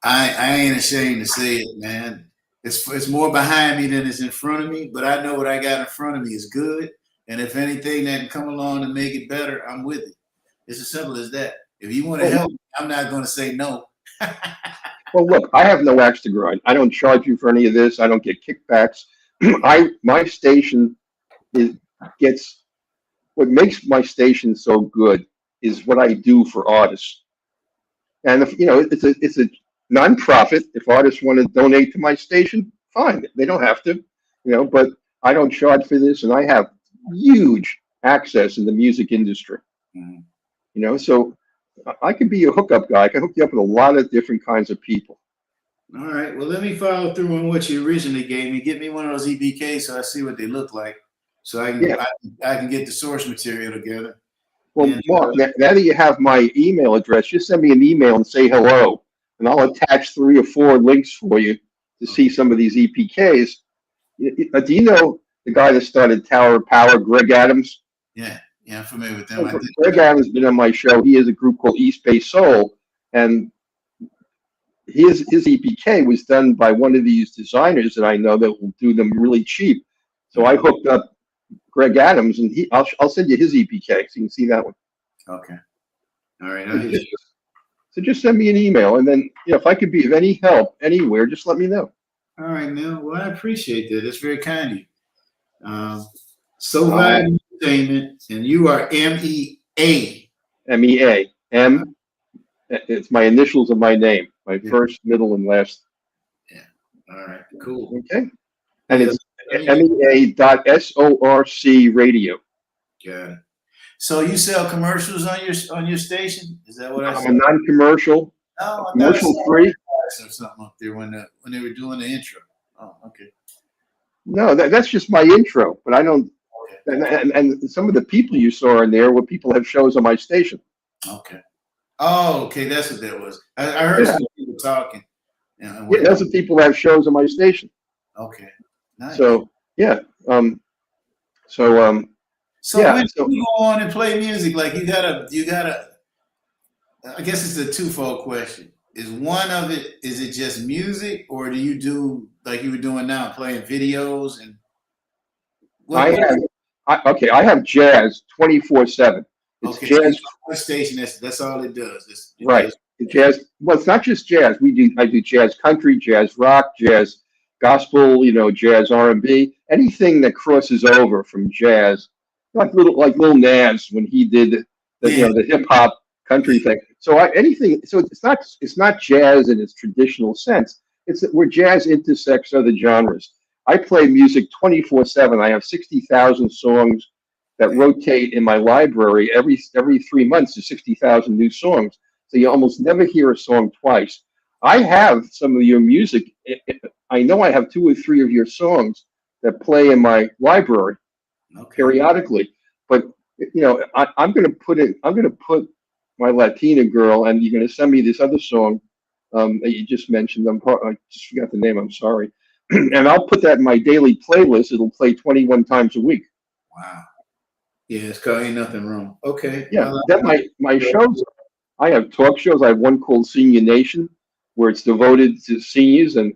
I ain't ashamed to say it, man. It's more behind me than it's in front of me, but I know what I got in front of me is good. And if anything that can come along and make it better, I'm with it. It's as simple as that. If you want to help me, I'm not going to say no. Well, look, I have no axe to grind. I don't charge you for any of this. I don't get kickbacks. My station gets what makes my station so good is what I do for artists. And if it's a nonprofit. If artists want to donate to my station, fine. They don't have to, but I don't charge for this, and I have huge access in the music industry. So I can be a hookup guy. I can hook you up with a lot of different kinds of people. All right. Well, let me follow through on what you originally gave me. Get me one of those EBKs so I see what they look like, so I can get the source material together. Well, Mark, now that you have my email address, just send me an email and say hello, and I'll attach 3 or 4 links for you to see some of these EPKs. Do you know the guy that started Tower of Power, Greg Adams? Yeah, I'm familiar with them. Greg Adams has been on my show. He has a group called East Bay Soul, and his EPK was done by one of these designers that I know that will do them really cheap. So I hooked up Greg Adams, and I'll send you his EPK so you can see that one. Okay. All right. I'll hit you. So just send me an email, and then if I could be of any help anywhere, just let me know. All right, Neil. Well, I appreciate that. That's very kind of you. So Vibe Entertainment, and you are MEA. MEA. It's my initials of my name, my first, middle, and last. Yeah. All right. Cool. Okay. And it's MEA.SORC radio. Got it. So you sell commercials on your station? Is that what I said? I'm a non-commercial, No, commercial free. Or something up there when they were doing the intro. Oh, okay. No, that's just my intro, but I don't. Okay. And some of the people you saw in there were people have shows on my station. Okay. Oh, okay. That's what that was. I heard some people talking. Yeah, those are people that have shows on my station. Okay. Nice. So yeah. So when you go on and play music, like you gotta. I guess it's a twofold question. Is one of it, is it just music, or do you do like you were doing now, playing videos and? I have jazz 24/7. It's okay, jazz. One station. That's all it does. It's right. Jazz. Well, it's not just jazz. I do jazz country, jazz rock, jazz gospel. Jazz R&B. Anything that crosses over from jazz, like Lil Nas when he did the hip hop country thing. So anything. So it's not jazz in its traditional sense. It's where jazz intersects other genres. I play music 24/7. I have 60,000 songs that rotate in my library every 3 months. There's 60,000 new songs. So you almost never hear a song twice. I have some of your music. I know I have 2 or 3 of your songs that play in my library periodically. But I'm going to put my Latina girl, and you're going to send me this other song that you just mentioned. I just forgot the name. I'm sorry. And I'll put that in my daily playlist. It'll play 21 times a week. Wow. Yeah, it's called Ain't Nothing Wrong. Okay. Yeah, my shows. I have talk shows. I have one called Senior Nation, where it's devoted to seniors and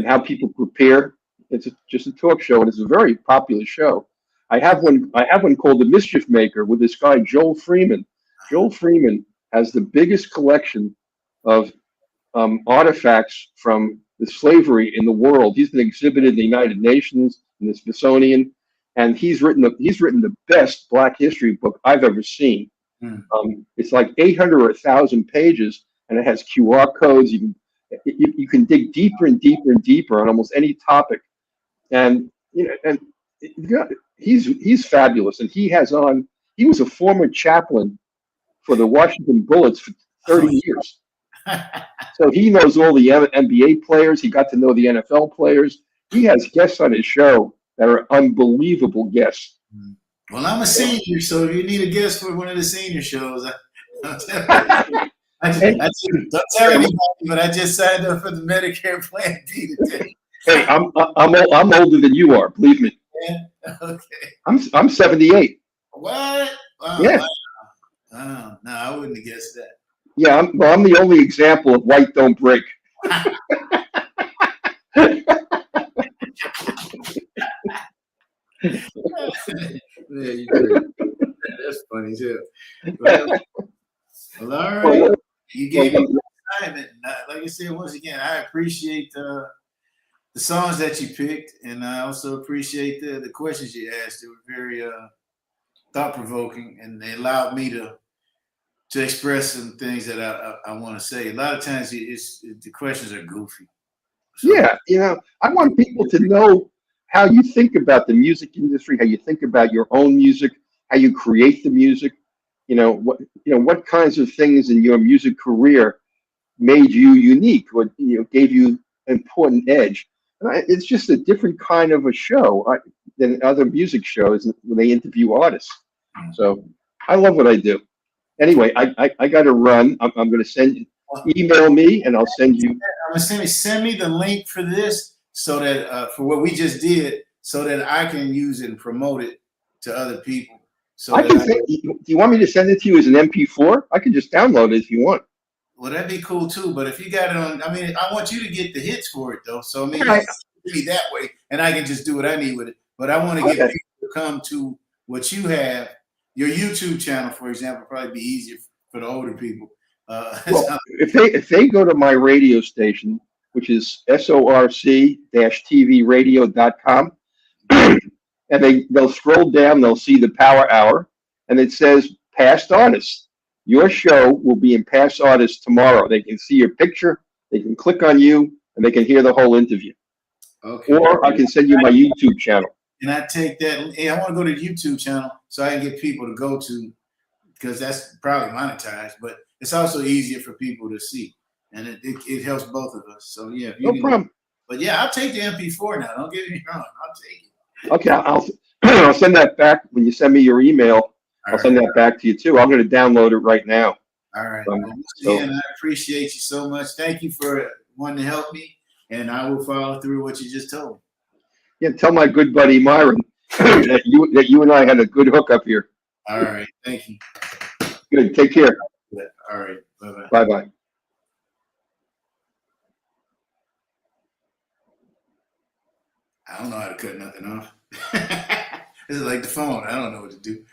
how people prepare. It's just a talk show, and it's a very popular show. I have one called The Mischief Maker with this guy Joel Freeman. Joel Freeman has the biggest collection of artifacts from the slavery in the world. He's been exhibited in the United Nations, in the Smithsonian, and he's written the best Black history book I've ever seen. It's like 800 or 1,000 pages, and it has QR codes. You can dig deeper and deeper and deeper on almost any topic, and he's fabulous. And he was a former chaplain for the Washington Bullets for 30 years. So he knows all the NBA players. He got to know the NFL players. He has guests on his show that are unbelievable guests. Well, I'm a senior, so if you need a guest for one of the senior shows, don't tell anybody, but I just signed up for the Medicare Plan B today. Hey, I'm older than you are. Believe me. Yeah? Okay. I'm 78. What? Wow, yeah. Wow. No, I wouldn't have guessed that. Yeah, I'm the only example of white don't break. That's funny too. Well, all right. You gave me the assignment. Like I said, once again, I appreciate the songs that you picked, and I also appreciate the questions you asked. They were very thought-provoking, and they allowed me to express some things that I want to say. A lot of times the questions are goofy. So, yeah, I want people to know how you think about the music industry, how you think about your own music, how you create the music. What kinds of things in your music career made you unique, or gave you an important edge. It's just a different kind of a show than other music shows when they interview artists. So I love what I do. Anyway, I got to run. I'm going to email me, and I'll send you. I'm going to send me the link for this, so that for what we just did, so that I can use it and promote it to other people. So do you want me to send it to you as an MP4? I can just download it if you want. Well, that'd be cool too. But if you got it on, I want you to get the hits for it though. So be that way, and I can just do what I need with it. But I want to get people to come to what you have your YouTube channel, for example, probably be easier for the older people. Well, if they go to my radio station, which is sorc-tvradio.com, and they'll scroll down, they'll see the Power Hour, and it says Past Artists. Your show will be in Past Artists tomorrow. They can see your picture, they can click on you, and they can hear the whole interview. Okay. Or I can send you my YouTube channel. And I take that. Hey, I want to go to the YouTube channel so I can get people to go to, because that's probably monetized, but it's also easier for people to see, and it helps both of us. So yeah, No problem. But yeah, I'll take the MP4 now. Don't get me wrong. I'll take it. Okay, I'll send that back when you send me your email. I'll send that back to you too. I'm going to download it right now. All right. Again, I appreciate you so much. Thank you for wanting to help me, and I will follow through what you just told me. Yeah, tell my good buddy Myron that you and I had a good hookup here. All right. Thank you. Good. Take care. All right. Bye-bye. Bye-bye. I don't know how to cut nothing off. This is like the phone. I don't know what to do.